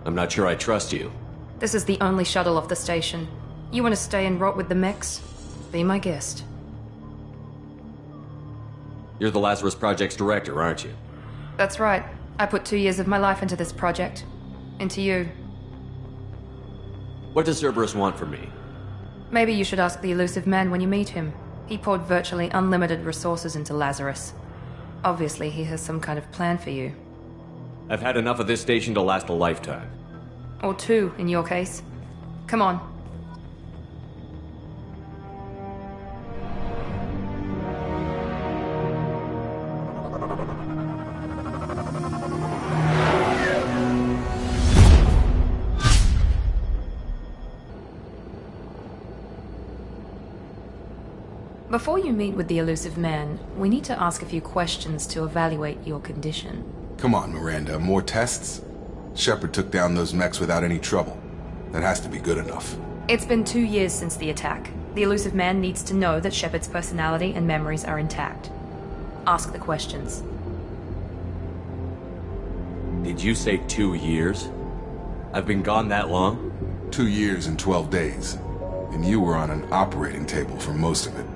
I'm not sure I trust you. This is the only shuttle off the station. You want to stay and rot with the mechs? Be my guest. You're the Lazarus Project's director, aren't you? That's right. I put 2 years of my life into this project. Into you. What does Cerberus want from me? Maybe you should ask the elusive man when you meet him. He poured virtually unlimited resources into Lazarus. Obviously, he has some kind of plan for you. I've had enough of this station to last a lifetime. Or 2, in your case. Come on. Before you meet with the elusive man, we need to ask a few questions to evaluate your condition. Come on, Miranda. More tests? Shepard took down those mechs without any trouble. That has to be good enough. It's been 2 years since the attack. The elusive man needs to know that Shepard's personality and memories are intact. Ask the questions. Did you say 2 years? I've been gone that long? 2 years and 12 days. And you were on an operating table for most of it.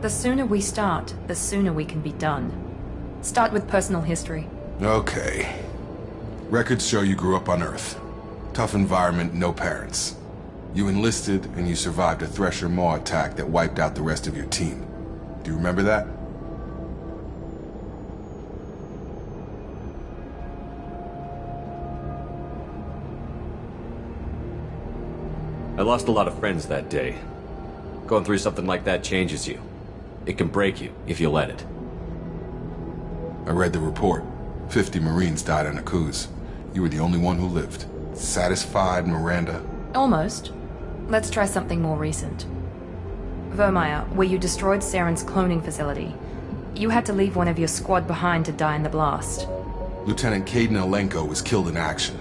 The sooner we start, the sooner we can be done. Start with personal history. Okay. Records show you grew up on Earth. Tough environment, no parents. You enlisted and you survived a Thresher Maw attack that wiped out the rest of your team. Do you remember that? I lost a lot of friends that day. Going through something like that changes you. It can break you, if you let it. I read the report. 50 Marines died on a cruise. You were the only one who lived. Satisfied, Miranda? Almost. Let's try something more recent. Vermeer, where you destroyed Saren's cloning facility. You had to leave one of your squad behind to die in the blast. Lieutenant Caden Alenko was killed in action.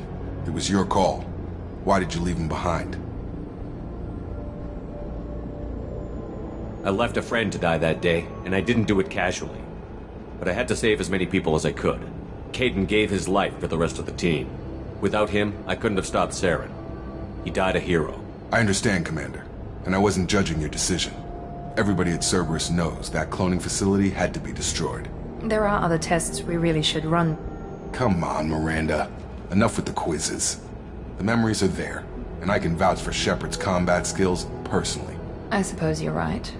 It was your call. Why did you leave him behind? I left a friend to die that day, and I didn't do it casually. But I had to save as many people as I could. Caden gave his life for the rest of the team. Without him, I couldn't have stopped Saren. He died a hero. I understand, Commander. And I wasn't judging your decision. Everybody at Cerberus knows that cloning facility had to be destroyed. There are other tests we really should run. Come on, Miranda. Enough with the quizzes. The memories are there, and I can vouch for Shepard's combat skills personally. I suppose you're right.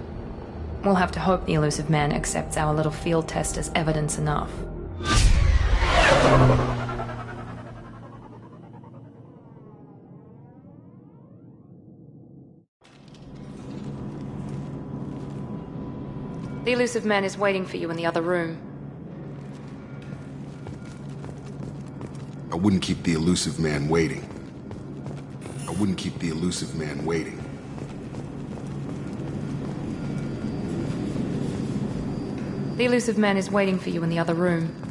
We'll have to hope the elusive man accepts our little field test as evidence enough. The elusive man is waiting for you in the other room. I wouldn't keep the elusive man waiting. I wouldn't keep the elusive man waiting. The elusive man is waiting for you in the other room.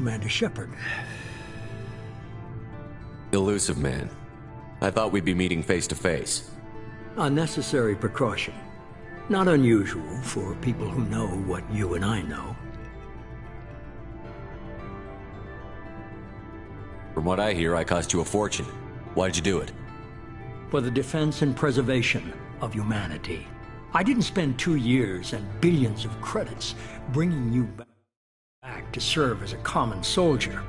Commander Shepard. Elusive man. I thought we'd be meeting face to face. A necessary precaution. Not unusual for people who know what you and I know. From what I hear, I cost you a fortune. Why'd you do it? For the defense and preservation of humanity. I didn't spend 2 years and billions of credits bringing you back to serve as a common soldier.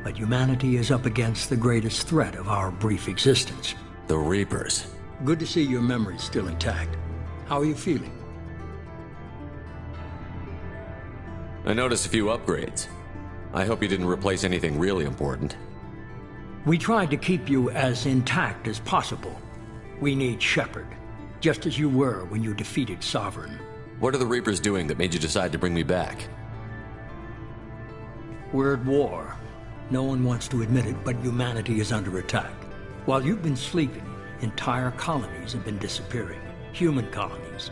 But humanity is up against the greatest threat of our brief existence. The Reapers. Good to see your memory's still intact. How are you feeling? I noticed a few upgrades. I hope you didn't replace anything really important. We tried to keep you as intact as possible. We need Shepard, just as you were when you defeated Sovereign. What are the Reapers doing that made you decide to bring me back? We're at war. No one wants to admit it, but humanity is under attack. While you've been sleeping, entire colonies have been disappearing. Human colonies.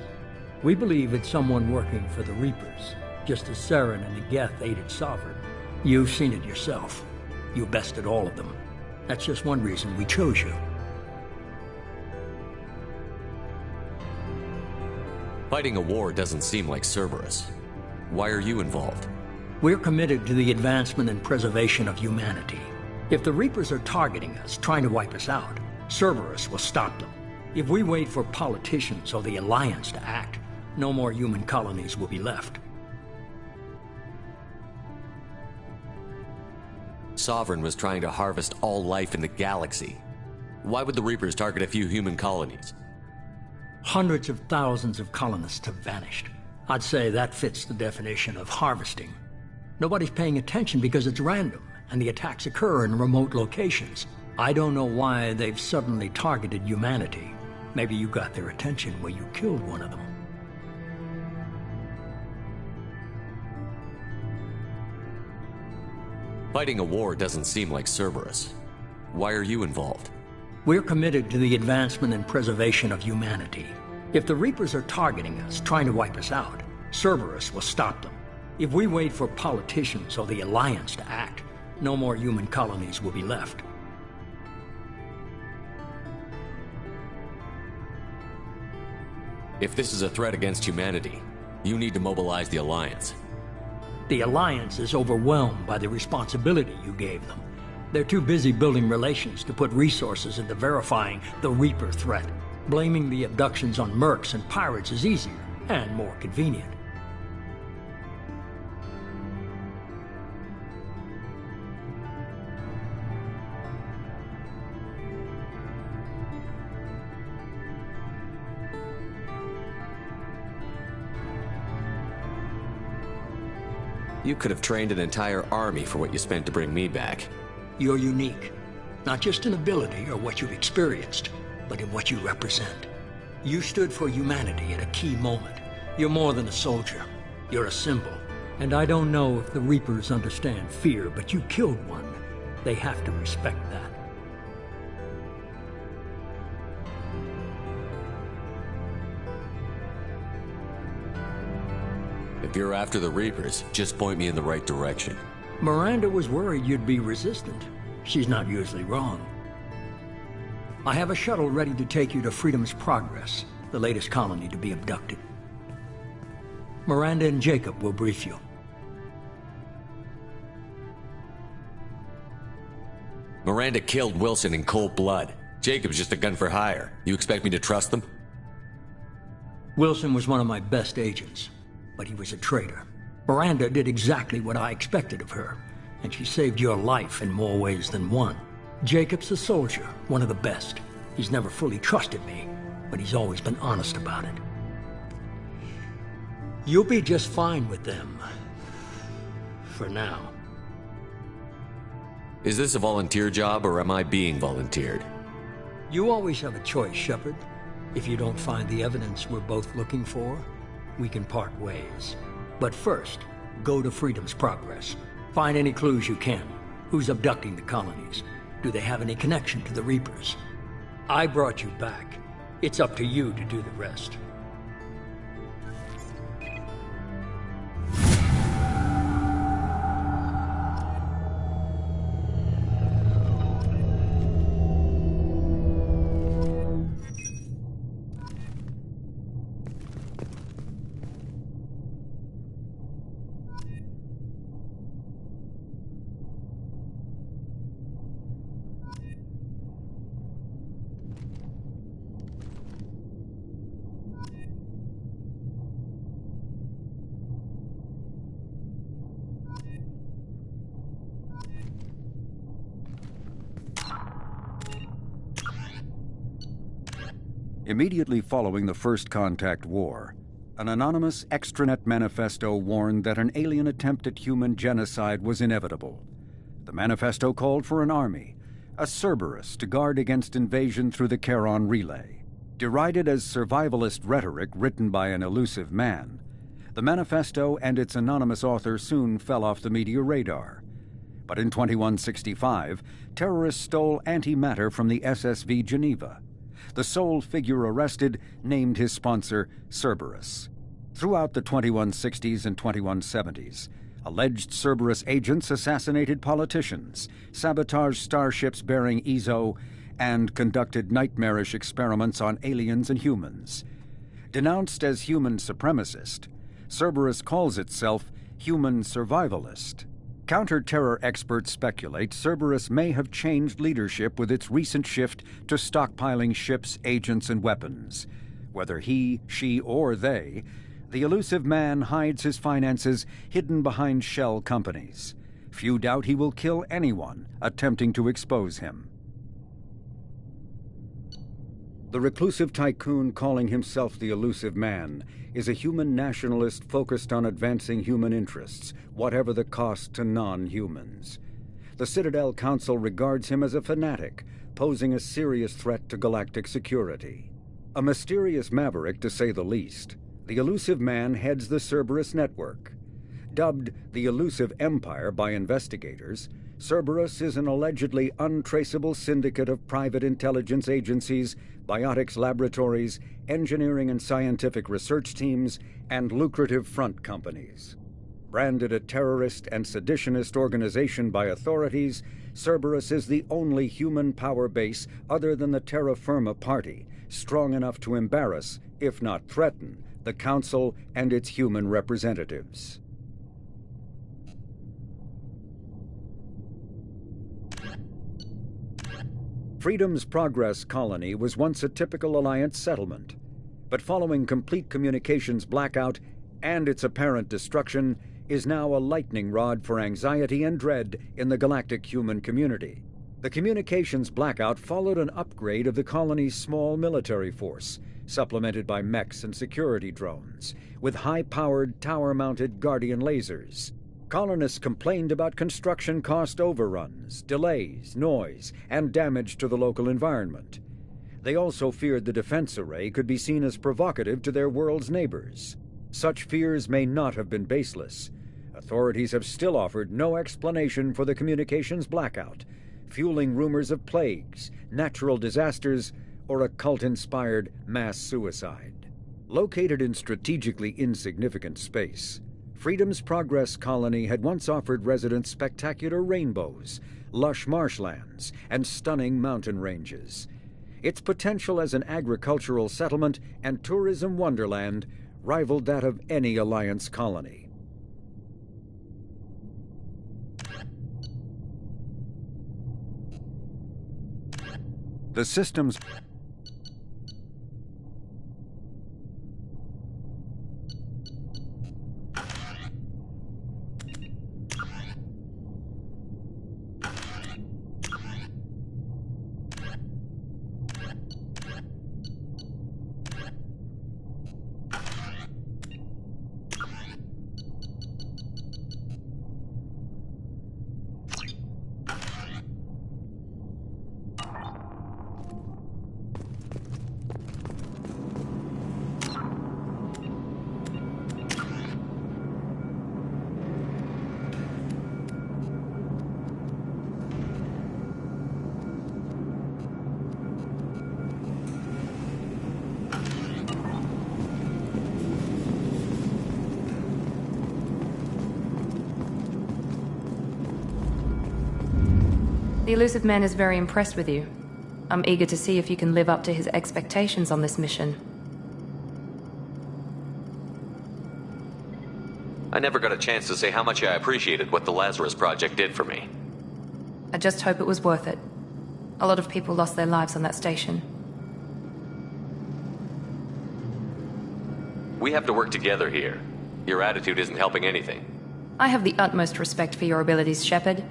We believe it's someone working for the Reapers, just as Saren and the Geth aided Sovereign. You've seen it yourself. You bested all of them. That's just one reason we chose you. Fighting a war doesn't seem like Cerberus. Why are you involved? We're committed to the advancement and preservation of humanity. If the Reapers are targeting us, trying to wipe us out, Cerberus will stop them. If we wait for politicians or the Alliance to act, no more human colonies will be left. Sovereign was trying to harvest all life in the galaxy. Why would the Reapers target a few human colonies? Hundreds of thousands of colonists have vanished. I'd say that fits the definition of harvesting. Nobody's paying attention because it's random, and the attacks occur in remote locations. I don't know why they've suddenly targeted humanity. Maybe you got their attention where you killed one of them. Fighting a war doesn't seem like Cerberus. Why are you involved? We're committed to the advancement and preservation of humanity. If the Reapers are targeting us, trying to wipe us out, Cerberus will stop them. If we wait for politicians or the Alliance to act, no more human colonies will be left. If this is a threat against humanity, you need to mobilize the Alliance. The Alliance is overwhelmed by the responsibility you gave them. They're too busy building relations to put resources into verifying the Reaper threat. Blaming the abductions on mercs and pirates is easier and more convenient. You could have trained an entire army for what you spent to bring me back. You're unique, not just in ability or what you've experienced, but in what you represent. You stood for humanity at a key moment. You're more than a soldier. You're a symbol. And I don't know if the Reapers understand fear, but you killed one. They have to respect that. If you're after the Reapers, just point me in the right direction. Miranda was worried you'd be resistant. She's not usually wrong. I have a shuttle ready to take you to Freedom's Progress, the latest colony to be abducted. Miranda and Jacob will brief you. Miranda killed Wilson in cold blood. Jacob's just a gun for hire. You expect me to trust them? Wilson was one of my best agents, but he was a traitor. Miranda did exactly what I expected of her, and she saved your life in more ways than one. Jacob's a soldier, one of the best. He's never fully trusted me, but he's always been honest about it. You'll be just fine with them. For now. Is this a volunteer job, or am I being volunteered? You always have a choice, Shepard. If you don't find the evidence we're both looking for, we can part ways. But first, go to Freedom's Progress. Find any clues you can. Who's abducting the colonies? Do they have any connection to the Reapers? I brought you back. It's up to you to do the rest. Immediately following the First Contact War, an anonymous extranet manifesto warned that an alien attempt at human genocide was inevitable. The manifesto called for an army, a Cerberus, to guard against invasion through the Charon Relay. Derided as survivalist rhetoric written by an elusive man, the manifesto and its anonymous author soon fell off the media radar. But in 2165, terrorists stole antimatter from the SSV Geneva. The sole figure arrested named his sponsor Cerberus. Throughout the 2160s and 2170s, alleged Cerberus agents assassinated politicians, sabotaged starships bearing Ezo, and conducted nightmarish experiments on aliens and humans. Denounced as human supremacist, Cerberus calls itself human survivalist. Counter-terror experts speculate Cerberus may have changed leadership with its recent shift to stockpiling ships, agents, and weapons. Whether he, she, or they, the elusive man hides his finances hidden behind shell companies. Few doubt he will kill anyone attempting to expose him. The reclusive tycoon calling himself the elusive man is a human nationalist focused on advancing human interests, whatever the cost to non-humans. The Citadel Council regards him as a fanatic, posing a serious threat to galactic security. A mysterious maverick, to say the least, the elusive man heads the Cerberus network. Dubbed the Elusive Empire by investigators, Cerberus is an allegedly untraceable syndicate of private intelligence agencies, biotics laboratories, engineering and scientific research teams, and lucrative front companies. Branded a terrorist and seditionist organization by authorities, Cerberus is the only human power base other than the Terra Firma Party, strong enough to embarrass, if not threaten, the Council and its human representatives. Freedom's Progress colony was once a typical Alliance settlement, but following complete communications blackout and its apparent destruction, is now a lightning rod for anxiety and dread in the galactic human community. The communications blackout followed an upgrade of the colony's small military force, supplemented by mechs and security drones, with high-powered, tower-mounted Guardian lasers. Colonists complained about construction cost overruns, delays, noise, and damage to the local environment. They also feared the defense array could be seen as provocative to their world's neighbors. Such fears may not have been baseless. Authorities have still offered no explanation for the communications blackout, fueling rumors of plagues, natural disasters, or a cult-inspired mass suicide. Located in strategically insignificant space, Freedom's Progress colony had once offered residents spectacular rainbows, lush marshlands, and stunning mountain ranges. Its potential as an agricultural settlement and tourism wonderland rivaled that of any Alliance colony. The system's The elusive man is very impressed with you. I'm eager to see if you can live up to his expectations on this mission. I never got a chance to say how much I appreciated what the Lazarus Project did for me. I just hope it was worth it. A lot of people lost their lives on that station. We have to work together here. Your attitude isn't helping anything. I have the utmost respect for your abilities, Shepard.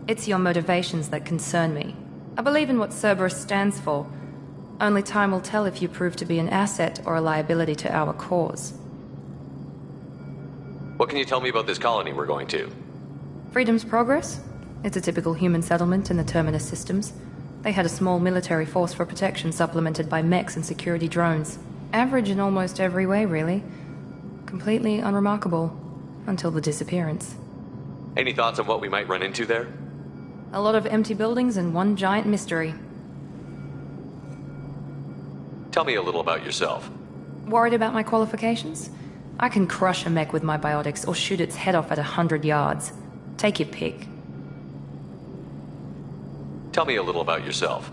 It's your motivations that concern me. I believe in what Cerberus stands for, Only time will tell if you prove to be an asset or a liability to our cause. What can you tell me about this colony we're going to? Freedom's Progress? It's a typical human settlement in the Terminus systems. They had a small military force for protection supplemented by mechs and security drones. Average in almost every way, really. Completely unremarkable. Until the disappearance. Any thoughts on what we might run into there? A lot of empty buildings and one giant mystery. Tell me a little about yourself. Worried about my qualifications? I can crush a mech with my biotics or shoot its head off at 100 yards. Take your pick. Tell me a little about yourself.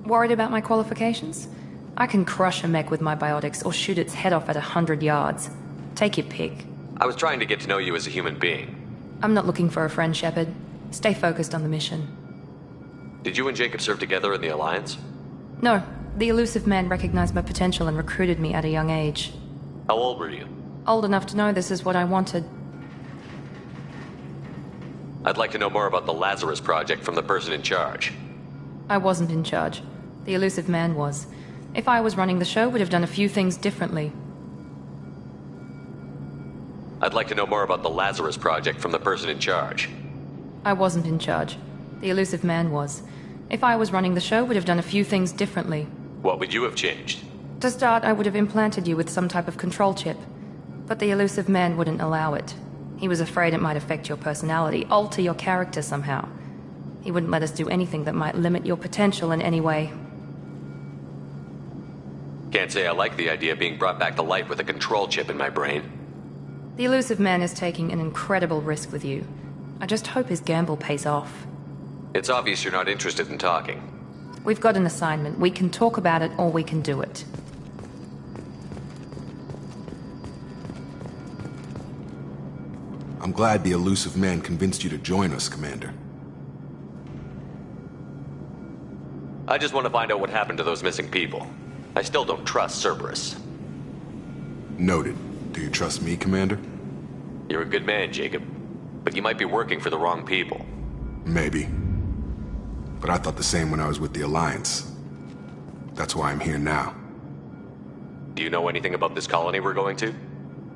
Worried about my qualifications? I can crush a mech with my biotics or shoot its head off at 100 yards. Take your pick. I was trying to get to know you as a human being. I'm not looking for a friend, Shepard. Stay focused on the mission. Did you and Jacob serve together in the Alliance? No. The elusive man recognized my potential and recruited me at a young age. How old were you? Old enough to know this is what I wanted. I'd like to know more about the Lazarus Project from the person in charge. I wasn't in charge. The elusive man was. If I was running the show, would have done a few things differently. I'd like to know more about the Lazarus Project from the person in charge. I wasn't in charge. The elusive man was. If I was running the show, would have done a few things differently. What would you have changed? To start, I would have implanted you with some type of control chip. But the elusive man wouldn't allow it. He was afraid it might affect your personality, alter your character somehow. He wouldn't let us do anything that might limit your potential in any way. Can't say I like the idea of being brought back to life with a control chip in my brain. The elusive man is taking an incredible risk with you. I just hope his gamble pays off. It's obvious you're not interested in talking. We've got an assignment. We can talk about it, or we can do it. I'm glad the elusive man convinced you to join us, Commander. I just want to find out what happened to those missing people. I still don't trust Cerberus. Noted. Do you trust me, Commander? You're a good man, Jacob. But you might be working for the wrong people. Maybe. But I thought the same when I was with the Alliance. That's why I'm here now. Do you know anything about this colony we're going to?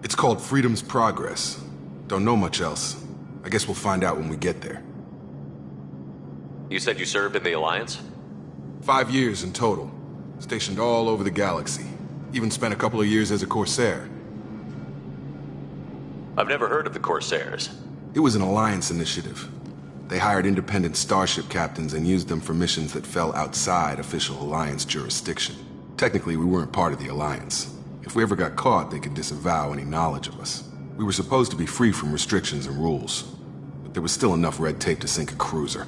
It's called Freedom's Progress. Don't know much else. I guess we'll find out when we get there. You said you served in the Alliance? 5 years in total. Stationed all over the galaxy. Even spent a couple of years as a Corsair. I've never heard of the Corsairs. It was an Alliance initiative. They hired independent starship captains and used them for missions that fell outside official Alliance jurisdiction. Technically, we weren't part of the Alliance. If we ever got caught, they could disavow any knowledge of us. We were supposed to be free from restrictions and rules, but there was still enough red tape to sink a cruiser.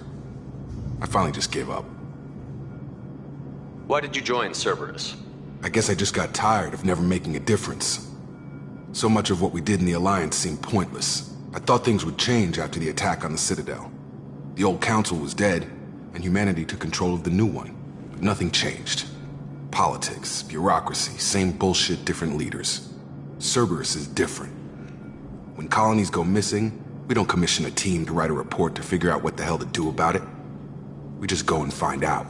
I finally just gave up. Why did you join Cerberus? I guess I just got tired of never making a difference. So much of what we did in the Alliance seemed pointless. I thought things would change after the attack on the Citadel. The old council was dead, and humanity took control of the new one. But nothing changed. Politics, bureaucracy, same bullshit, different leaders. Cerberus is different. When colonies go missing, we don't commission a team to write a report to figure out what the hell to do about it. We just go and find out.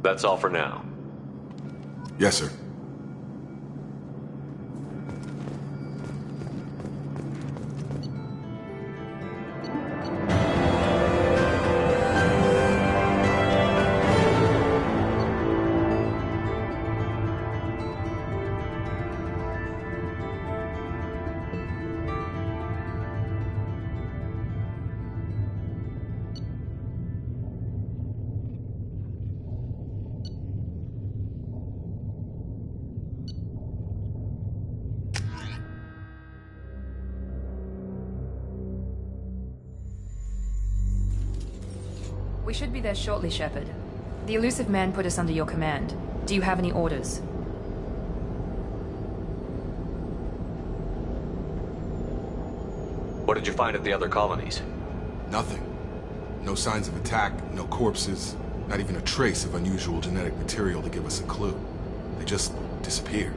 That's all for now. Yes, sir. We should be there shortly, Shepard. The elusive man put us under your command. Do you have any orders? What did you find at the other colonies? Nothing. No signs of attack, no corpses, not even a trace of unusual genetic material to give us a clue. They just disappeared.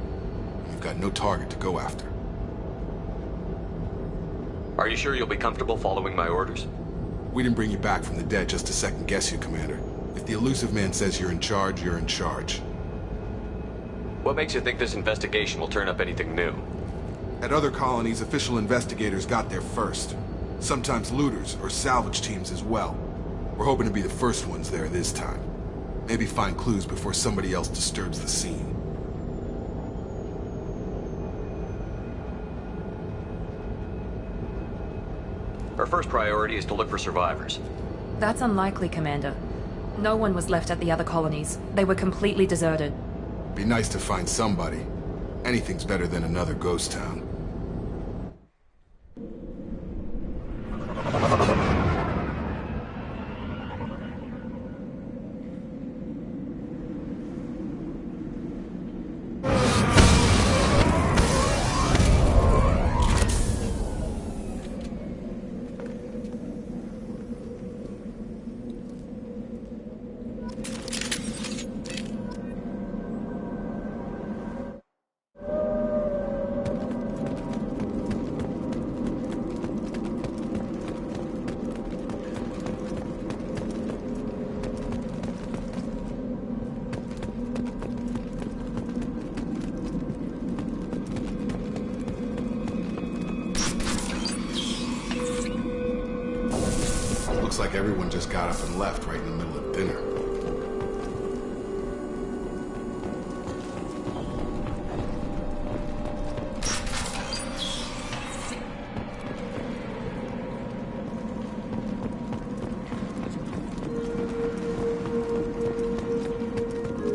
We've got no target to go after. Are you sure you'll be comfortable following my orders? We didn't bring you back from the dead just to second guess you, Commander. If the elusive man says you're in charge, you're in charge. What makes you think this investigation will turn up anything new? At other colonies, official investigators got there first. Sometimes looters or salvage teams as well. We're hoping to be the first ones there this time. Maybe find clues before somebody else disturbs the scene. Our first priority is to look for survivors. That's unlikely, Commander. No one was left at the other colonies. They were completely deserted. Be nice to find somebody. Anything's better than another ghost town. Looks like everyone just got up and left right in the middle of dinner.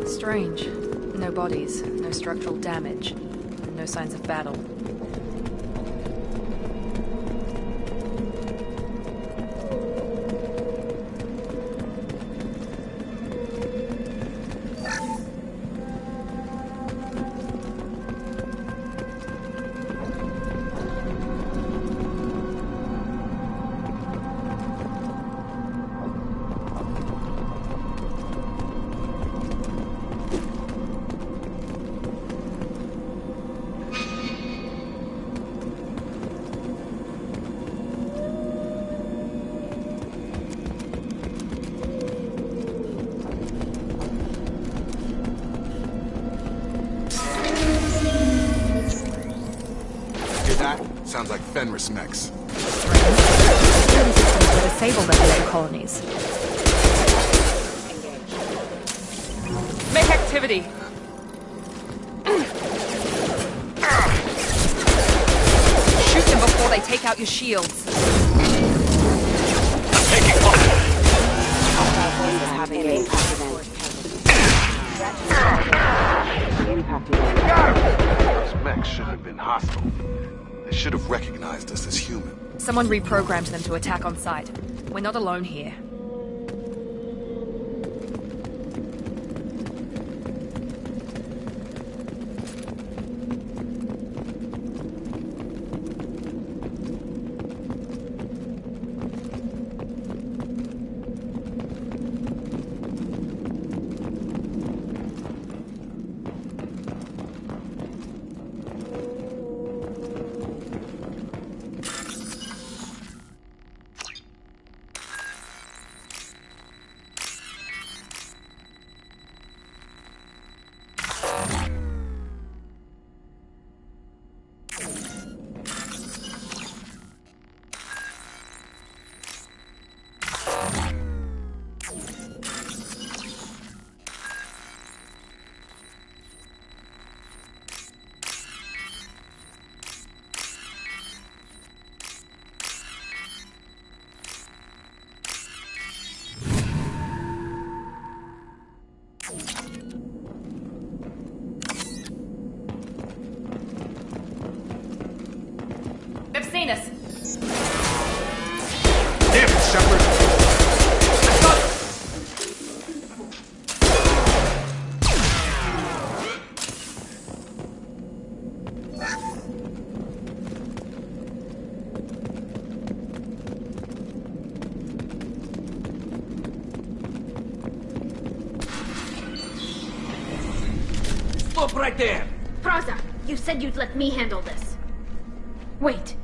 Strange. No bodies, no structural damage, and no signs of battle. Sounds like Fenris mechs. Security systems were disabled at the other colonies. Make activity! Shoot them before they take out your shields. Taking fire! Those mechs should have been hostile. They should have recognized us as human. Someone reprogrammed them to attack on sight. We're not alone here. They've seen us. Damn it, Shepard! Stop right there! Praza, you said you'd let me handle this. Wait,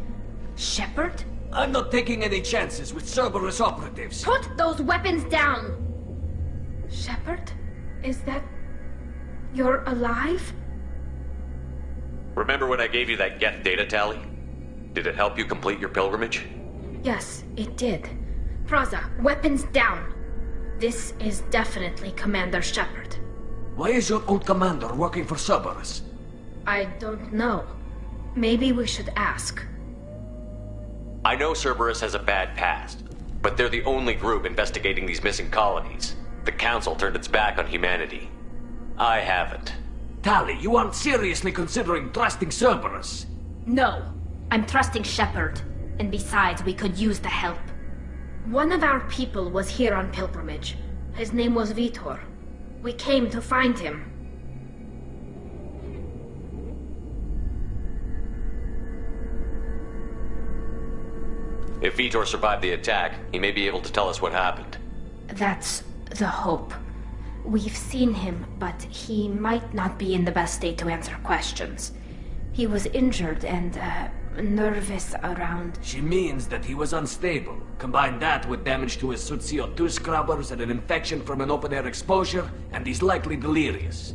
Shepard? I'm not taking any chances with Cerberus operatives. Put those weapons down! Shepard? Is that... you're alive? Remember when I gave you that Geth data tally? Did it help you complete your pilgrimage? Yes, it did. Praza, weapons down. This is definitely Commander Shepard. Why is your old commander working for Cerberus? I don't know. Maybe we should ask. I know Cerberus has a bad past, but they're the only group investigating these missing colonies. The Council turned its back on humanity. I haven't. Tali, you aren't seriously considering trusting Cerberus? No, I'm trusting Shepard. And besides, we could use the help. One of our people was here on pilgrimage. His name was Vitor. We came to find him. If Vitor survived the attack, he may be able to tell us what happened. That's the hope. We've seen him, but he might not be in the best state to answer questions. He was injured and, nervous around... She means that he was unstable. Combine that with damage to his suit CO2 scrubbers and an infection from an open-air exposure, and he's likely delirious.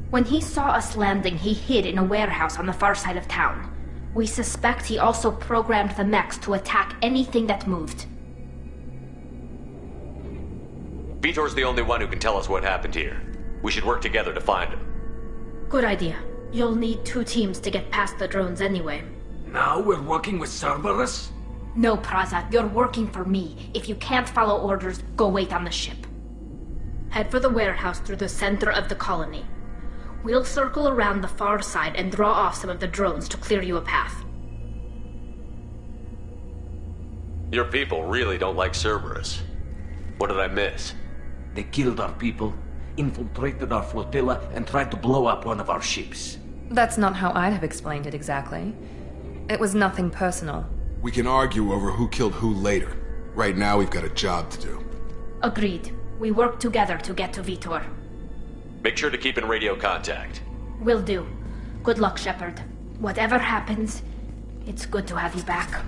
When he saw us landing, he hid in a warehouse on the far side of town. We suspect he also programmed the mechs to attack anything that moved. Vitor's the only one who can tell us what happened here. We should work together to find him. Good idea. You'll need 2 teams to get past the drones anyway. Now we're working with Cerberus? No, Praza. You're working for me. If you can't follow orders, go wait on the ship. Head for the warehouse through the center of the colony. We'll circle around the far side and draw off some of the drones to clear you a path. Your people really don't like Cerberus. What did I miss? They killed our people, infiltrated our flotilla, and tried to blow up one of our ships. That's not how I'd have explained it exactly. It was nothing personal. We can argue over who killed who later. Right now, we've got a job to do. Agreed. We work together to get to Vitor. Make sure to keep in radio contact. Will do. Good luck, Shepard. Whatever happens, it's good to have you back.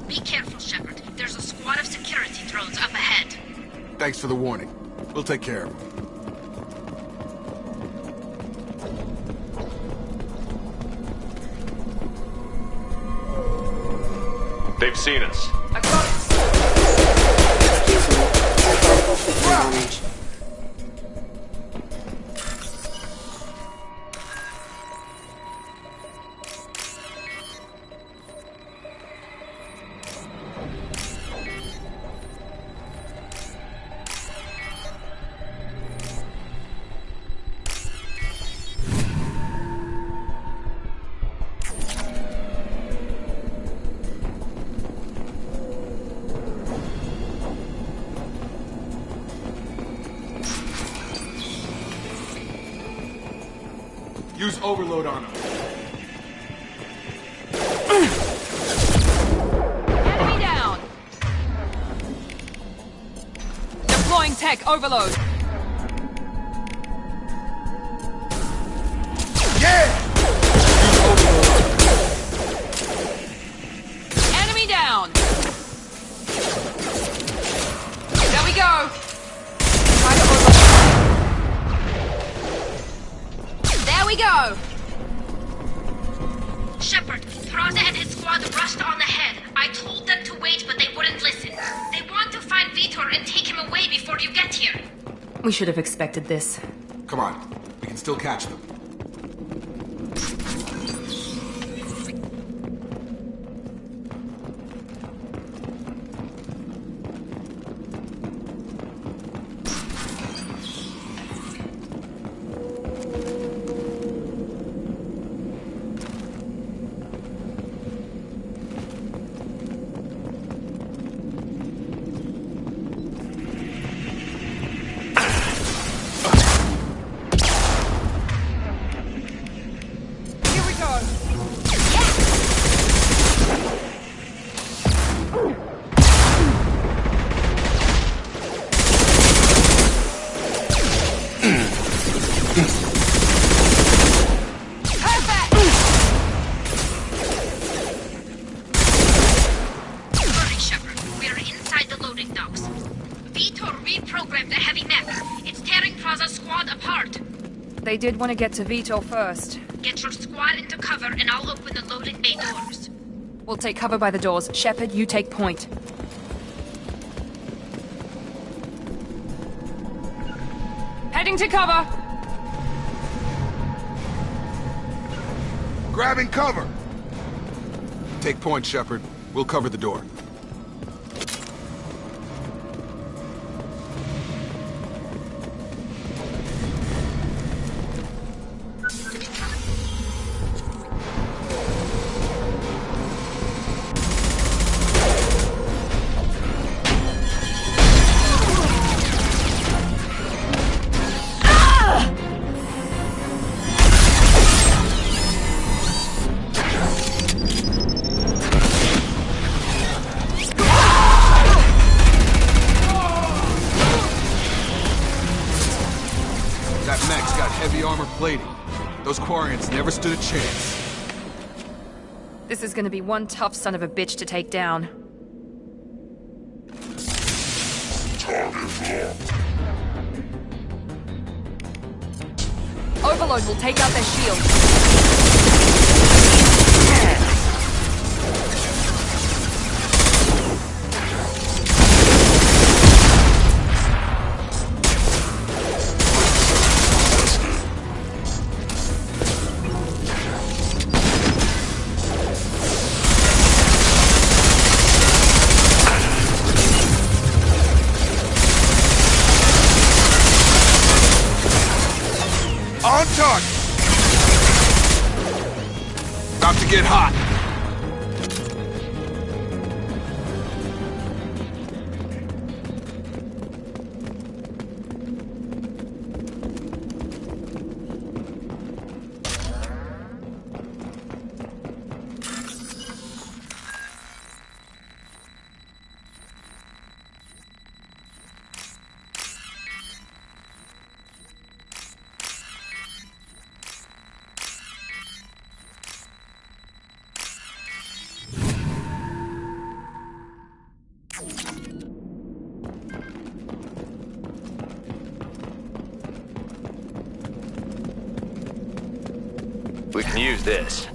Be careful, Shepard. There's a squad of security drones up ahead. Thanks for the warning. We'll take care of them. They've seen us. Excuse me. I've got a range. Use overload on them. Enemy down! Deploying tech overload. Enemy down! There we go! Try to overload. There we go! Shepard, Praza and his squad rushed on ahead. I told them to wait, but they wouldn't listen. They want to find Vitor and take him away before you get here. We should have expected this. Come on. We can still catch them. They did want to get to Vitor first. Get your squad into cover and I'll open the loading bay doors. We'll take cover by the doors. Shepard, you take point. Heading to cover! Grabbing cover! Take point, Shepard. We'll cover the door. Those Quarians never stood a chance. This is gonna be one tough son of a bitch to take down. Overload will take out their shield. On target! About to get hot. We can use this.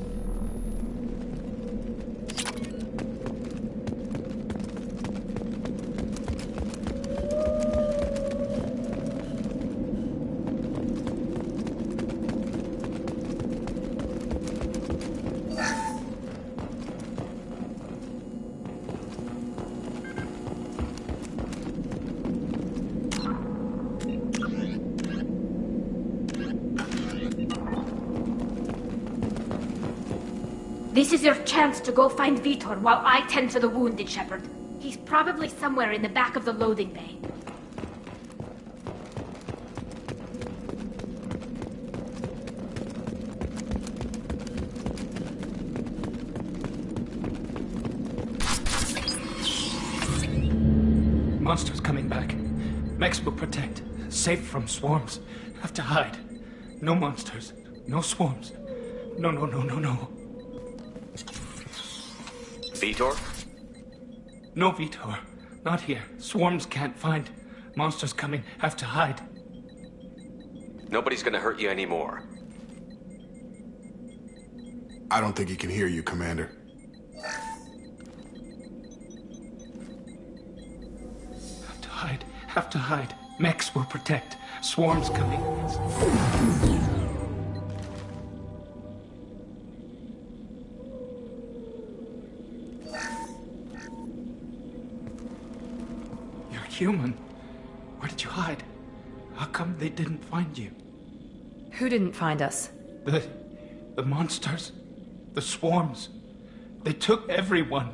This is your chance to go find Vitor while I tend to the wounded, Shepard. He's probably somewhere in the back of the loading bay. Monsters coming back. Mechs will protect. Safe from swarms. Have to hide. No monsters. No swarms. No. Vitor? No Vitor. Not here. Swarms can't find. Monsters coming. Have to hide. Nobody's gonna hurt you anymore. I don't think he can hear you, Commander. Have to hide. Mechs will protect. Swarms coming. You're human. Where did you hide? How come they didn't find you? Who didn't find us? The monsters. The swarms. They took everyone.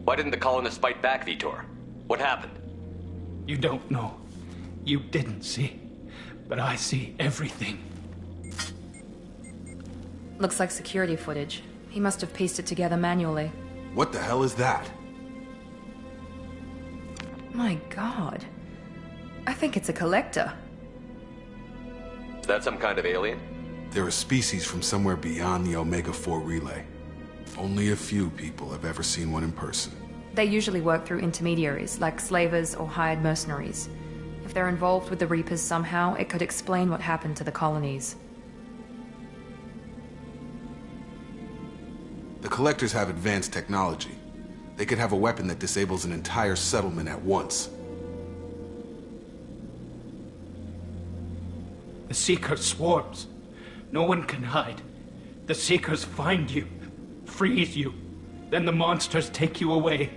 Why didn't the colonists fight back, Vitor? What happened? You don't know. You didn't see. But I see everything. Looks like security footage. He must have pieced it together manually. What the hell is that? My God. I think it's a collector. Is that some kind of alien? They're a species from somewhere beyond the Omega-4 relay. Only a few people have ever seen one in person. They usually work through intermediaries, like slavers or hired mercenaries. If they're involved with the Reapers somehow, it could explain what happened to the colonies. The Collectors have advanced technology. They could have a weapon that disables an entire settlement at once. The Seeker swarms. No one can hide. The Seekers find you, freeze you, then the monsters take you away.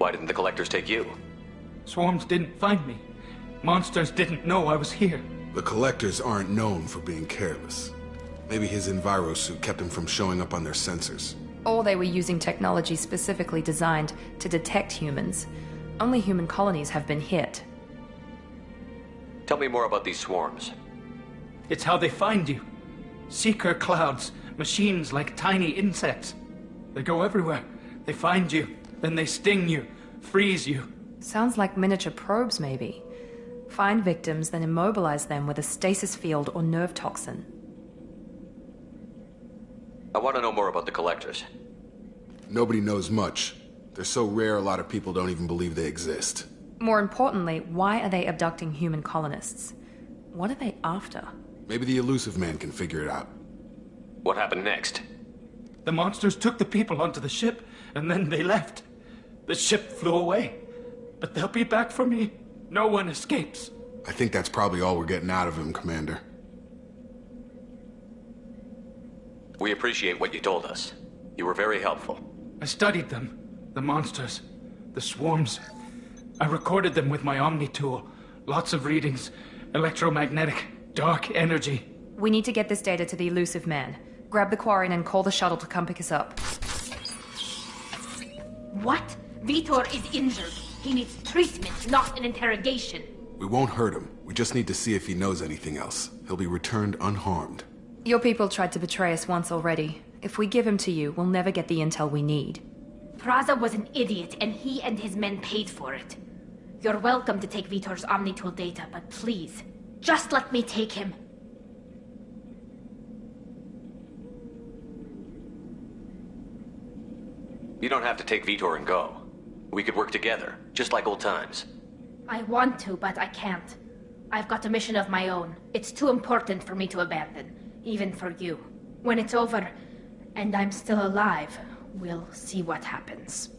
Why didn't the Collectors take you? Swarms didn't find me. Monsters didn't know I was here. The Collectors aren't known for being careless. Maybe his enviro suit kept him from showing up on their sensors. Or they were using technology specifically designed to detect humans. Only human colonies have been hit. Tell me more about these swarms. It's how they find you. Seeker clouds, machines like tiny insects. They go everywhere. They find you, then they sting you, freeze you. Sounds like miniature probes, maybe. Find victims, then immobilize them with a stasis field or nerve toxin. I want to know more about the Collectors. Nobody knows much. They're so rare, a lot of people don't even believe they exist. More importantly, why are they abducting human colonists? What are they after? Maybe the Elusive Man can figure it out. What happened next? The monsters took the people onto the ship, and then they left. The ship flew away. But they'll be back for me. No one escapes. I think that's probably all we're getting out of him, Commander. We appreciate what you told us. You were very helpful. I studied them. The monsters. The swarms. I recorded them with my Omni tool. Lots of readings. Electromagnetic. Dark energy. We need to get this data to the Elusive Man. Grab the Quarian and call the shuttle to come pick us up. What? Vitor is injured. He needs treatment, not an interrogation. We won't hurt him. We just need to see if he knows anything else. He'll be returned unharmed. Your people tried to betray us once already. If we give him to you, we'll never get the intel we need. Praza was an idiot, and he and his men paid for it. You're welcome to take Vitor's Omnitool data, but please, just let me take him. You don't have to take Vitor and go. We could work together, just like old times. I want to, but I can't. I've got a mission of my own. It's too important for me to abandon, even for you. When it's over, and I'm still alive, we'll see what happens.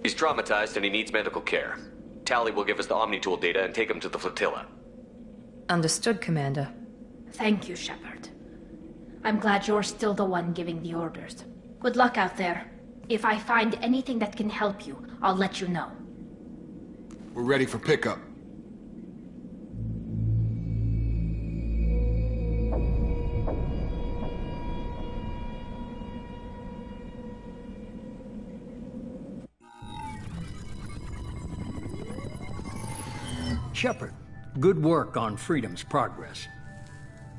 He's traumatized and he needs medical care. Tally will give us the Omnitool data and take him to the flotilla. Understood, Commander. Thank you, Shepard. I'm glad you're still the one giving the orders. Good luck out there. If I find anything that can help you, I'll let you know. We're ready for pickup. Shepard, good work on Freedom's progress.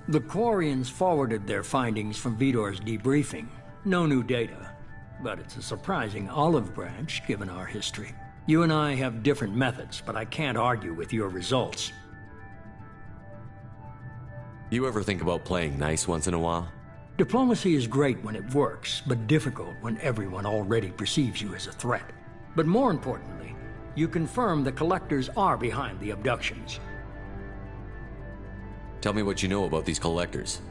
The Quarians forwarded their findings from Vitor's debriefing. No new data, but it's a surprising olive branch given our history. You and I have different methods, but I can't argue with your results. You ever think about playing nice once in a while? Diplomacy is great when it works, but difficult when everyone already perceives you as a threat. But more importantly, you confirm the Collectors are behind the abductions. Tell me what you know about these Collectors.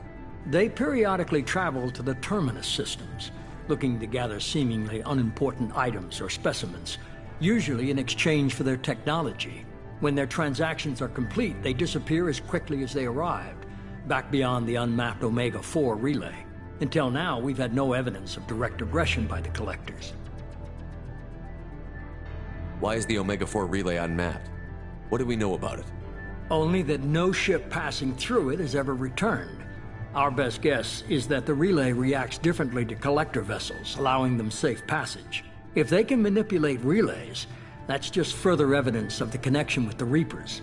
They periodically travel to the Terminus systems, looking to gather seemingly unimportant items or specimens, usually in exchange for their technology. When their transactions are complete, they disappear as quickly as they arrived, back beyond the unmapped Omega-4 relay. Until now, we've had no evidence of direct aggression by the Collectors. Why is the Omega-4 relay unmapped? What do we know about it? Only that no ship passing through it has ever returned. Our best guess is that the relay reacts differently to Collector vessels, allowing them safe passage. If they can manipulate relays, that's just further evidence of the connection with the Reapers.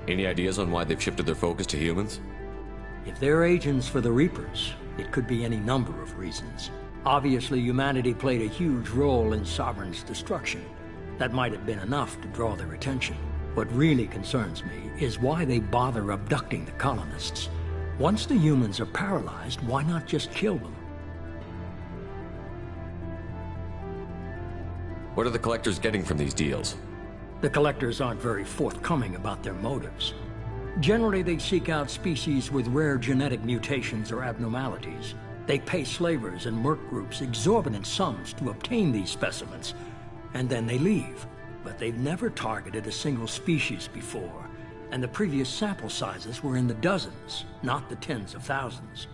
Any ideas on why they've shifted their focus to humans? If they're agents for the Reapers, it could be any number of reasons. Obviously, humanity played a huge role in Sovereign's destruction. That might have been enough to draw their attention. What really concerns me is why they bother abducting the colonists. Once the humans are paralyzed, why not just kill them? What are the collectors getting from these deals? The collectors aren't very forthcoming about their motives. Generally, they seek out species with rare genetic mutations or abnormalities. They pay slavers and merc groups exorbitant sums to obtain these specimens, and then they leave. But they've never targeted a single species before, and the previous sample sizes were in the dozens, not the tens of thousands.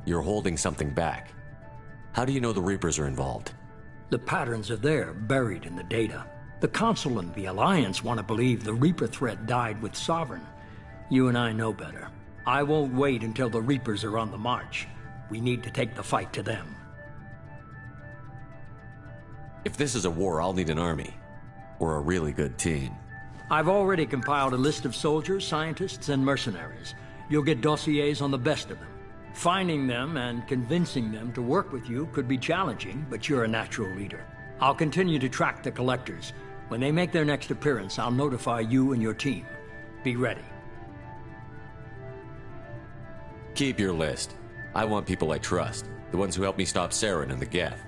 You're holding something back. How do you know the Reapers are involved? The patterns are there, buried in the data. The Council and the Alliance want to believe the Reaper threat died with Sovereign. You and I know better. I won't wait until the Reapers are on the march. We need to take the fight to them. If this is a war, I'll need an army. Or a really good team. I've already compiled a list of soldiers, scientists, and mercenaries. You'll get dossiers on the best of them. Finding them and convincing them to work with you could be challenging, but you're a natural leader. I'll continue to track the collectors. When they make their next appearance, I'll notify you and your team. Be ready. Keep your list. I want people I trust. The ones who helped me stop Saren and the Geth.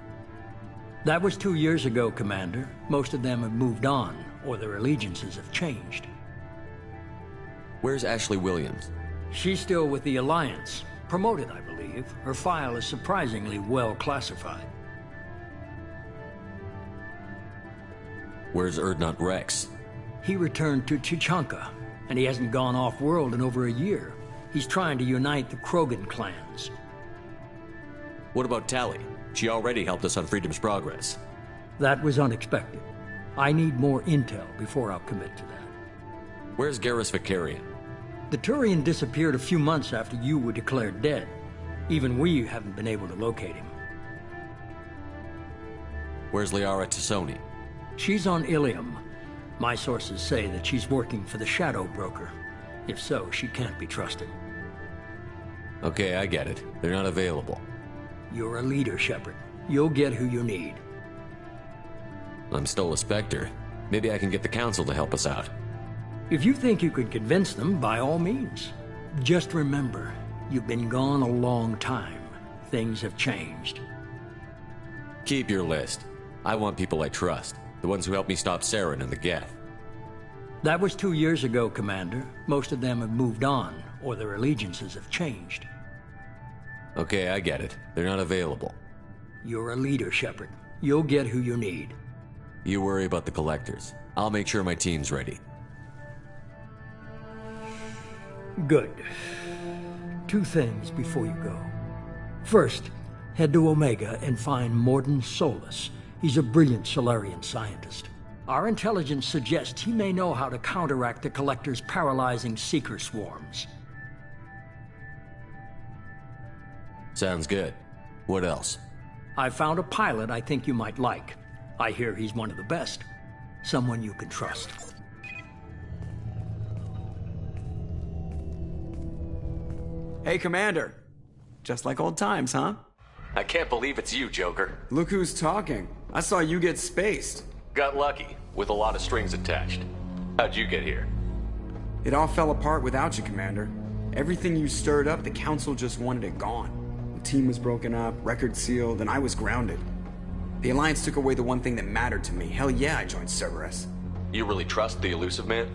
That was 2 years ago, Commander. Most of them have moved on, or their allegiances have changed. Where's Ashley Williams? She's still with the Alliance. Promoted, I believe. Her file is surprisingly well classified. Where's Erdnot Rex? He returned to Chichanka, and he hasn't gone off-world in over a year. He's trying to unite the Krogan clans. What about Tali? She already helped us on Freedom's Progress. That was unexpected. I need more intel before I'll commit to that. Where's Garrus Vicarian? The Turian disappeared a few months after you were declared dead. Even we haven't been able to locate him. Where's Liara Tassoni? She's on Ilium. My sources say that she's working for the Shadow Broker. If so, she can't be trusted. Okay, I get it. They're not available. You're a leader, Shepard. You'll get who you need. I'm still a Spectre. Maybe I can get the Council to help us out. If you think you could convince them, by all means. Just remember, you've been gone a long time. Things have changed. Keep your list. I want people I trust. The ones who helped me stop Saren and the Geth. That was 2 years ago, Commander. Most of them have moved on, or their allegiances have changed. Okay, I get it. They're not available. You're a leader, Shepard. You'll get who you need. You worry about the collectors. I'll make sure my team's ready. Good. 2 things before you go. First, head to Omega and find Mordin Solus. He's a brilliant Solarian scientist. Our intelligence suggests he may know how to counteract the Collector's paralyzing Seeker swarms. Sounds good. What else? I found a pilot I think you might like. I hear he's one of the best. Someone you can trust. Hey, Commander. Just like old times, huh? I can't believe it's you, Joker. Look who's talking. I saw you get spaced. Got lucky, with a lot of strings attached. How'd you get here? It all fell apart without you, Commander. Everything you stirred up, the Council just wanted it gone. The team was broken up, record sealed, and I was grounded. The Alliance took away the one thing that mattered to me. Hell yeah, I joined Cerberus. You really trust the Elusive Man?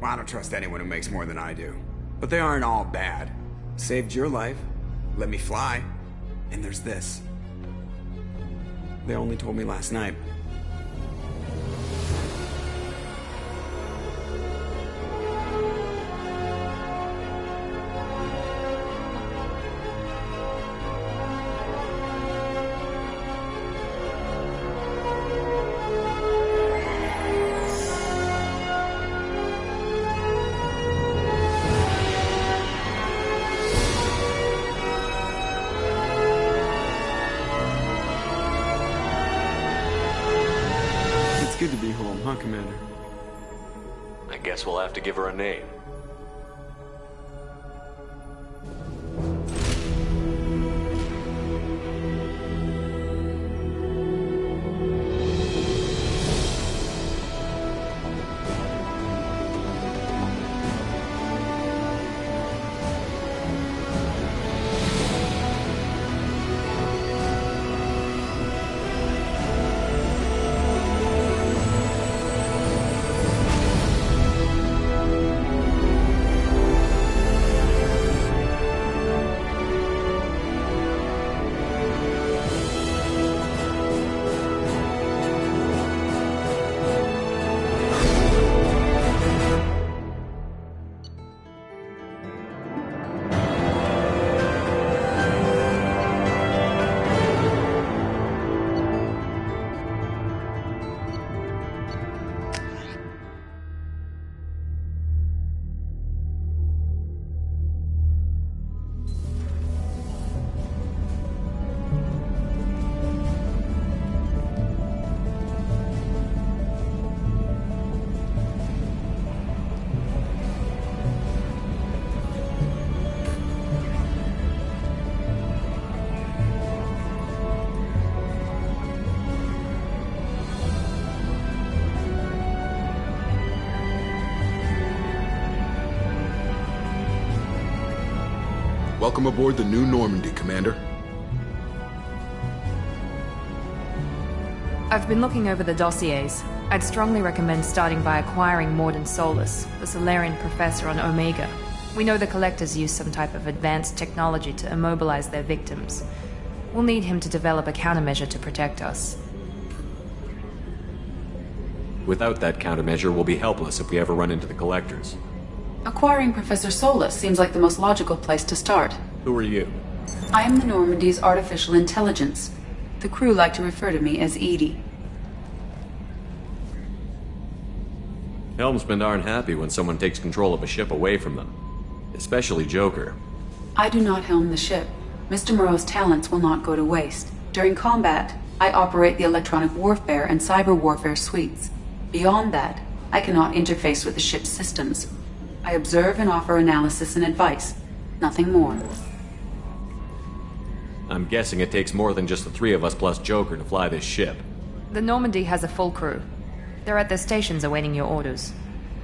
Well, I don't trust anyone who makes more than I do. But they aren't all bad. Saved your life, let me fly, and there's this. They only told me last night. Good to be home, huh, Commander? I guess we'll have to give her a name. Welcome aboard the new Normandy, Commander. I've been looking over the dossiers. I'd strongly recommend starting by acquiring Morden Solus, the Solarian professor on Omega. We know the Collectors use some type of advanced technology to immobilize their victims. We'll need him to develop a countermeasure to protect us. Without that countermeasure, we'll be helpless if we ever run into the Collectors. Acquiring Professor Solus seems like the most logical place to start. Who are you? I am the Normandy's artificial intelligence. The crew like to refer to me as Edie. Helmsmen aren't happy when someone takes control of a ship away from them. Especially Joker. I do not helm the ship. Mr. Moreau's talents will not go to waste. During combat, I operate the electronic warfare and cyber warfare suites. Beyond that, I cannot interface with the ship's systems. I observe and offer analysis and advice. Nothing more. I'm guessing it takes more than just the three of us plus Joker to fly this ship. The Normandy has a full crew. They're at their stations awaiting your orders.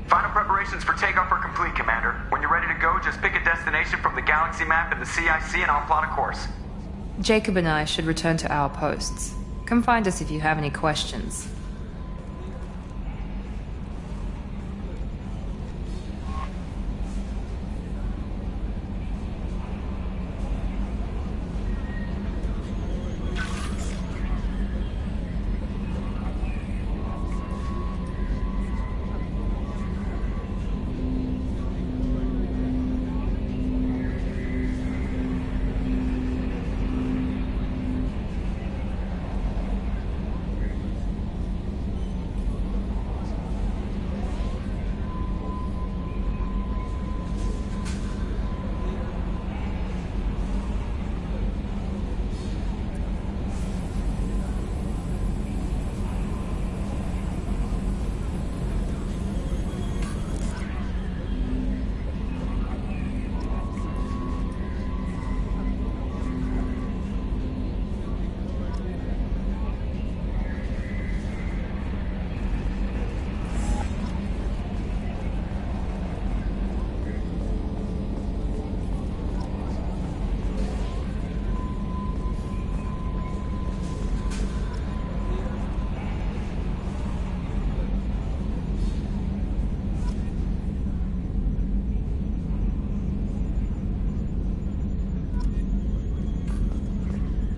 Final preparations for takeoff are complete, Commander. When you're ready to go, just pick a destination from the galaxy map in the CIC and I'll plot a course. Jacob and I should return to our posts. Come find us if you have any questions.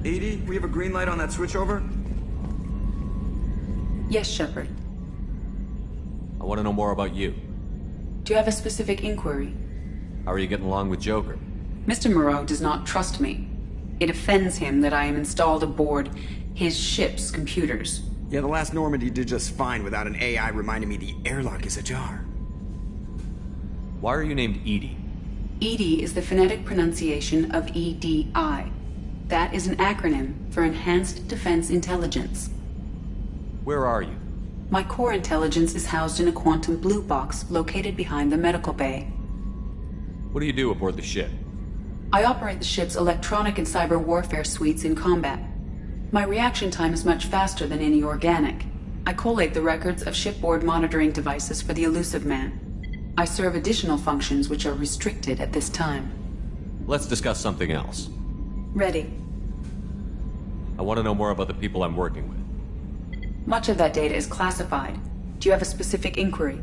Edie, we have a green light on that switchover? Yes, Shepard. I want to know more about you. Do you have a specific inquiry? How are you getting along with Joker? Mr. Moreau does not trust me. It offends him that I am installed aboard his ship's computers. Yeah, the last Normandy did just fine without an AI reminding me the airlock is ajar. Why are you named Edie? EDI is the phonetic pronunciation of EDI. That is an acronym for Enhanced Defense Intelligence. Where are you? My core intelligence is housed in a quantum blue box located behind the medical bay. What do you do aboard the ship? I operate the ship's electronic and cyber warfare suites in combat. My reaction time is much faster than any organic. I collate the records of shipboard monitoring devices for the Elusive Man. I serve additional functions which are restricted at this time. Let's discuss something else. Ready. I want to know more about the people I'm working with. Much of that data is classified. Do you have a specific inquiry?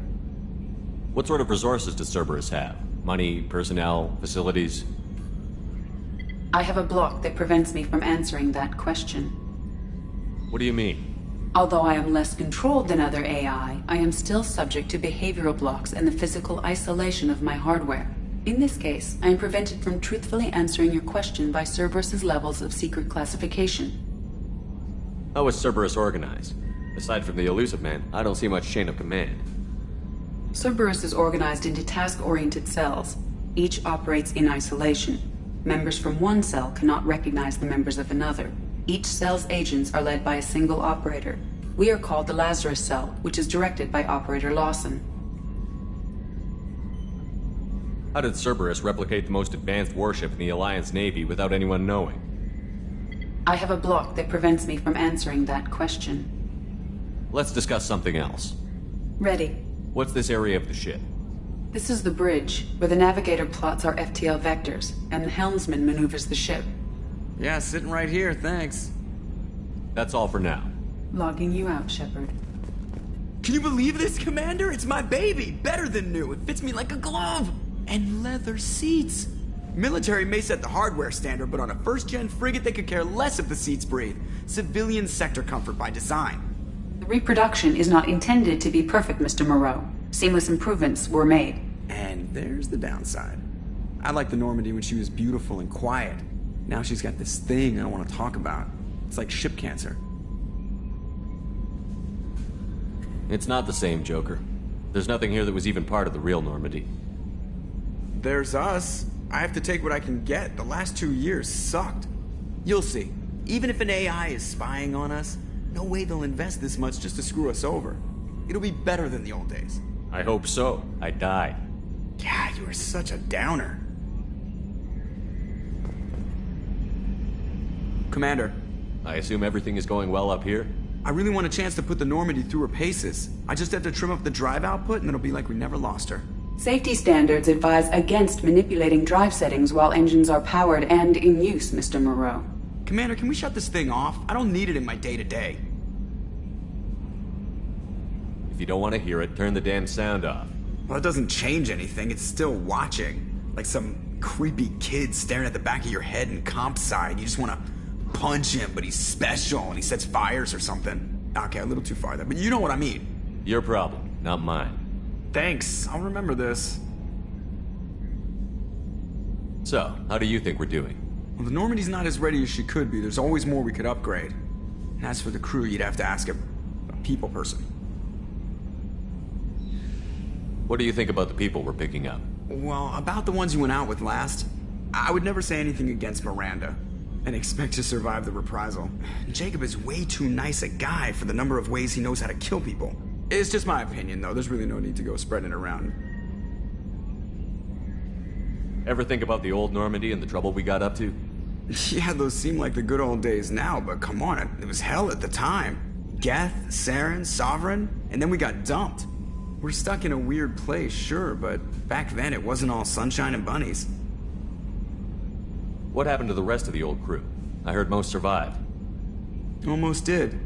What sort of resources does Cerberus have? Money, personnel, facilities? I have a block that prevents me from answering that question. What do you mean? Although I am less controlled than other AI, I am still subject to behavioral blocks and the physical isolation of my hardware. In this case, I am prevented from truthfully answering your question by Cerberus's levels of secret classification. How is Cerberus organized? Aside from the Elusive Man, I don't see much chain of command. Cerberus is organized into task-oriented cells. Each operates in isolation. Members from one cell cannot recognize the members of another. Each cell's agents are led by a single operator. We are called the Lazarus Cell, which is directed by Operator Lawson. How did Cerberus replicate the most advanced warship in the Alliance Navy without anyone knowing? I have a block that prevents me from answering that question. Let's discuss something else. Ready. What's this area of the ship? This is the bridge, where the navigator plots our FTL vectors, and the helmsman maneuvers the ship. Yeah, sitting right here, thanks. That's all for now. Logging you out, Shepard. Can you believe this, Commander? It's my baby! Better than new. It fits me like a glove! And leather seats. Military may set the hardware standard, but on a first-gen frigate, they could care less if the seats breathe. Civilian sector comfort by design. The reproduction is not intended to be perfect, Mr. Moreau. Seamless improvements were made. And there's the downside. I liked the Normandy when she was beautiful and quiet. Now she's got this thing I don't want to talk about. It's like ship cancer. It's not the same, Joker. There's nothing here that was even part of the real Normandy. There's us. I have to take what I can get. The last 2 years sucked. You'll see. Even if an AI is spying on us, no way they'll invest this much just to screw us over. It'll be better than the old days. I hope so. I died. Yeah, you are such a downer. Commander. I assume everything is going well up here? I really want a chance to put the Normandy through her paces. I just have to trim up the drive output and it'll be like we never lost her. Safety standards advise against manipulating drive settings while engines are powered and in use, Mr. Moreau. Commander, can we shut this thing off? I don't need it in my day-to-day. If you don't want to hear it, turn the damn sound off. Well, it doesn't change anything. It's still watching. Like some creepy kid staring at the back of your head in comp side. You just want to punch him, but he's special and he sets fires or something. Okay, a little too far there, but you know what I mean. Your problem, not mine. Thanks, I'll remember this. So, how do you think we're doing? Well, the Normandy's not as ready as she could be. There's always more we could upgrade. And as for the crew, you'd have to ask a people person. What do you think about the people we're picking up? Well, about the ones you went out with last, I would never say anything against Miranda and expect to survive the reprisal. Jacob is way too nice a guy for the number of ways he knows how to kill people. It's just my opinion, though. There's really no need to go spreading it around. Ever think about the old Normandy and the trouble we got up to? Yeah, those seem like the good old days now, but come on, it was hell at the time. Geth, Saren, Sovereign, and then we got dumped. We're stuck in a weird place, sure, but back then it wasn't all sunshine and bunnies. What happened to the rest of the old crew? I heard most survived. Almost did.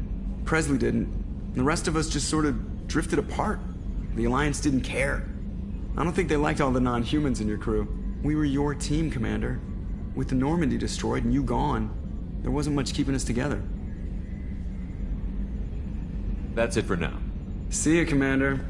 Presley didn't. The rest of us just sort of drifted apart. The Alliance didn't care. I don't think they liked all the non-humans in your crew. We were your team, Commander. With the Normandy destroyed and you gone, there wasn't much keeping us together. That's it for now. See ya, Commander.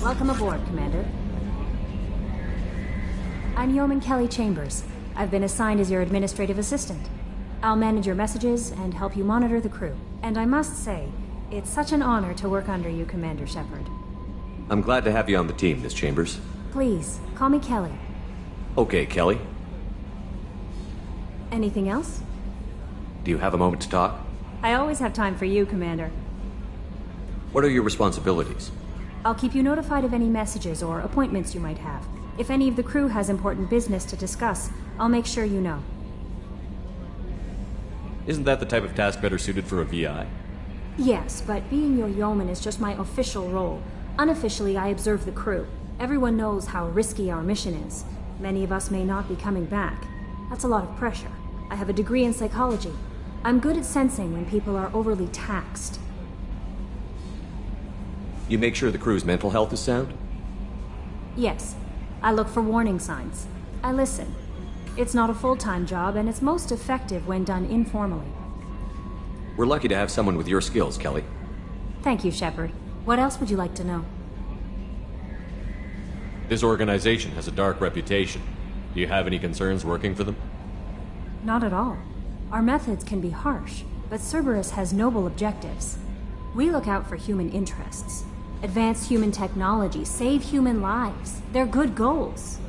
Welcome aboard, Commander. I'm Yeoman Kelly Chambers. I've been assigned as your administrative assistant. I'll manage your messages and help you monitor the crew. And I must say, it's such an honor to work under you, Commander Shepard. I'm glad to have you on the team, Miss Chambers. Please, call me Kelly. Okay, Kelly. Anything else? Do you have a moment to talk? I always have time for you, Commander. What are your responsibilities? I'll keep you notified of any messages or appointments you might have. If any of the crew has important business to discuss, I'll make sure you know. Isn't that the type of task better suited for a VI? Yes, but being your yeoman is just my official role. Unofficially, I observe the crew. Everyone knows how risky our mission is. Many of us may not be coming back. That's a lot of pressure. I have a degree in psychology. I'm good at sensing when people are overly taxed. You make sure the crew's mental health is sound? Yes. I look for warning signs. I listen. It's not a full-time job, and it's most effective when done informally. We're lucky to have someone with your skills, Kelly. Thank you, Shepard. What else would you like to know? This organization has a dark reputation. Do you have any concerns working for them? Not at all. Our methods can be harsh, but Cerberus has noble objectives. We look out for human interests. Advance human technology, save human lives. They're good goals.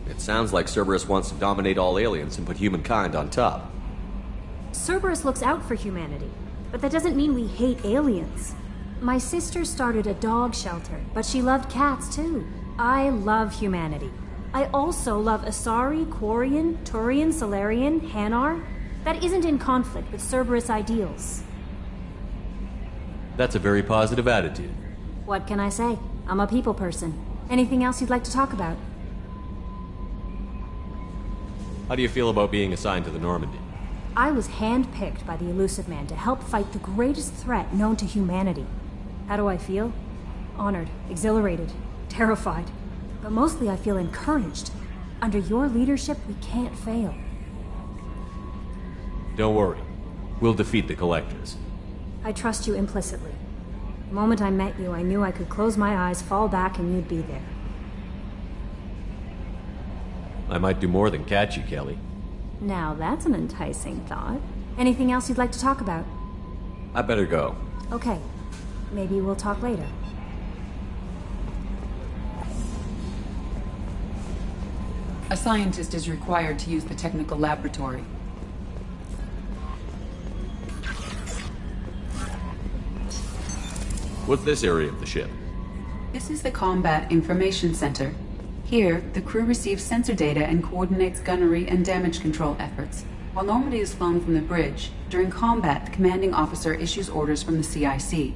It sounds like Cerberus wants to dominate all aliens and put humankind on top. Cerberus looks out for humanity, but that doesn't mean we hate aliens. My sister started a dog shelter, but she loved cats too. I love humanity. I also love Asari, Quarian, Turian, Solarian, Hanar. That isn't in conflict with Cerberus ideals. That's a very positive attitude. What can I say? I'm a people person. Anything else you'd like to talk about? How do you feel about being assigned to the Normandy? I was handpicked by the Elusive Man to help fight the greatest threat known to humanity. How do I feel? Honored, exhilarated, terrified. But mostly I feel encouraged. Under your leadership, we can't fail. Don't worry. We'll defeat the Collectors. I trust you implicitly. The moment I met you, I knew I could close my eyes, fall back, and you'd be there. I might do more than catch you, Kelly. Now that's an enticing thought. Anything else you'd like to talk about? I better go. Okay. Maybe we'll talk later. A scientist is required to use the technical laboratory. What's this area of the ship? This is the Combat Information Center. Here, the crew receives sensor data and coordinates gunnery and damage control efforts. While Normandy is flown from the bridge, during combat, the commanding officer issues orders from the CIC.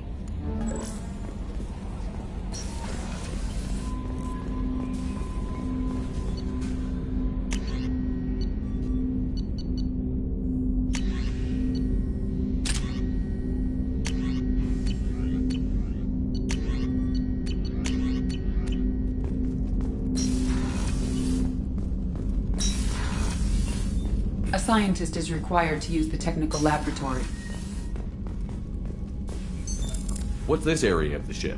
A scientist is required to use the technical laboratory. What's this area of the ship?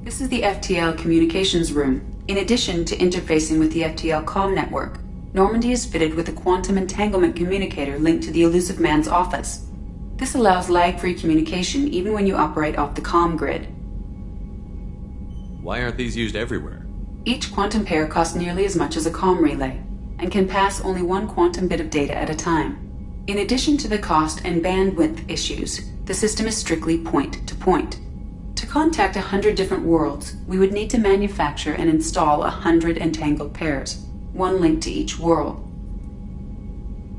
This is the FTL communications room. In addition to interfacing with the FTL comm network, Normandy is fitted with a quantum entanglement communicator linked to the Elusive Man's office. This allows lag-free communication even when you operate off the comm grid. Why aren't these used everywhere? Each quantum pair costs nearly as much as a comm relay, and can pass only one quantum bit of data at a time. In addition to the cost and bandwidth issues, the system is strictly point-to-point. To contact 100 different worlds, we would need to manufacture and install 100 entangled pairs, one link to each world.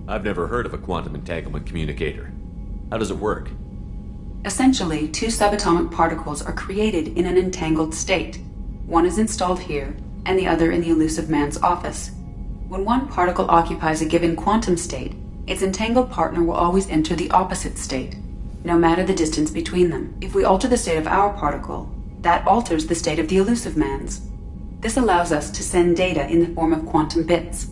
I've never heard of a quantum entanglement communicator. How does it work? Essentially, two subatomic particles are created in an entangled state. One is installed here, and the other in the Elusive Man's office. When one particle occupies a given quantum state, its entangled partner will always enter the opposite state, no matter the distance between them. If we alter the state of our particle, that alters the state of the Elusive Man's. This allows us to send data in the form of quantum bits.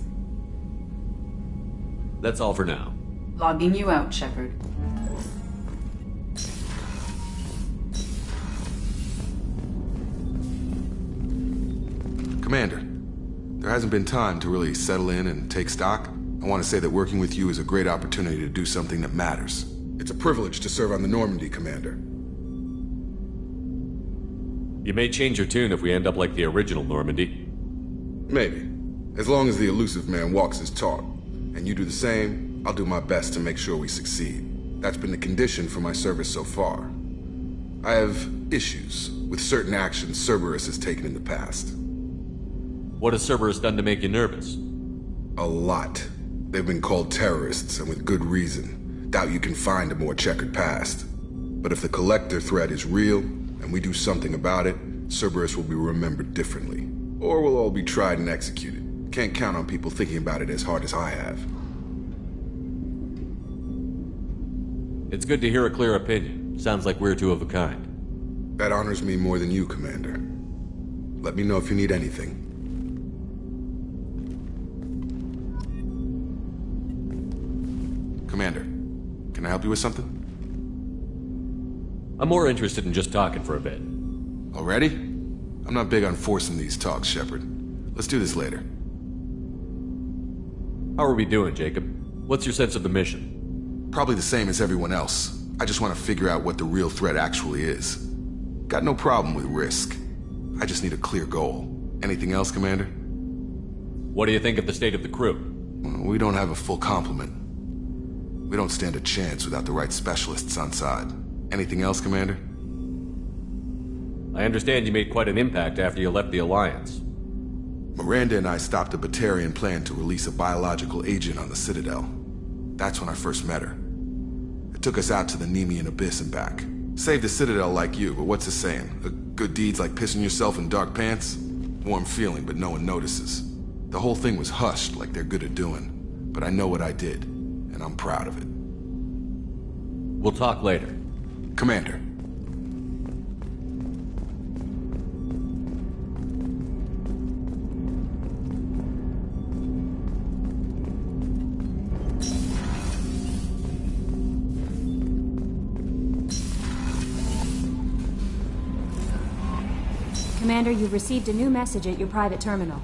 That's all for now. Logging you out, Shepard. Commander, there hasn't been time to really settle in and take stock. I want to say that working with you is a great opportunity to do something that matters. It's a privilege to serve on the Normandy, Commander. You may change your tune if we end up like the original Normandy. Maybe. As long as the elusive man walks his talk. And you do the same, I'll do my best to make sure we succeed. That's been the condition for my service so far. I have issues with certain actions Cerberus has taken in the past. What has Cerberus done to make you nervous? A lot. They've been called terrorists, and with good reason. Doubt you can find a more checkered past. But if the Collector threat is real, and we do something about it, Cerberus will be remembered differently. Or we'll all be tried and executed. Can't count on people thinking about it as hard as I have. It's good to hear a clear opinion. Sounds like we're two of a kind. That honors me more than you, Commander. Let me know if you need anything. Commander, can I help you with something? I'm more interested in just talking for a bit. Already? I'm not big on forcing these talks, Shepard. Let's do this later. How are we doing, Jacob? What's your sense of the mission? Probably the same as everyone else. I just want to figure out what the real threat actually is. Got no problem with risk. I just need a clear goal. Anything else, Commander? What do you think of the state of the crew? We don't have a full complement. We don't stand a chance without the right specialists on side. Anything else, Commander? I understand you made quite an impact after you left the Alliance. Miranda and I stopped a Batarian plan to release a biological agent on the Citadel. That's when I first met her. It took us out to the Nemean Abyss and back. Saved the Citadel like you, but what's the saying? A good deed's like pissing yourself in dark pants? Warm feeling, but no one notices. The whole thing was hushed like they're good at doing. But I know what I did, and I'm proud of it. We'll talk later. Commander. Commander, you've received a new message at your private terminal.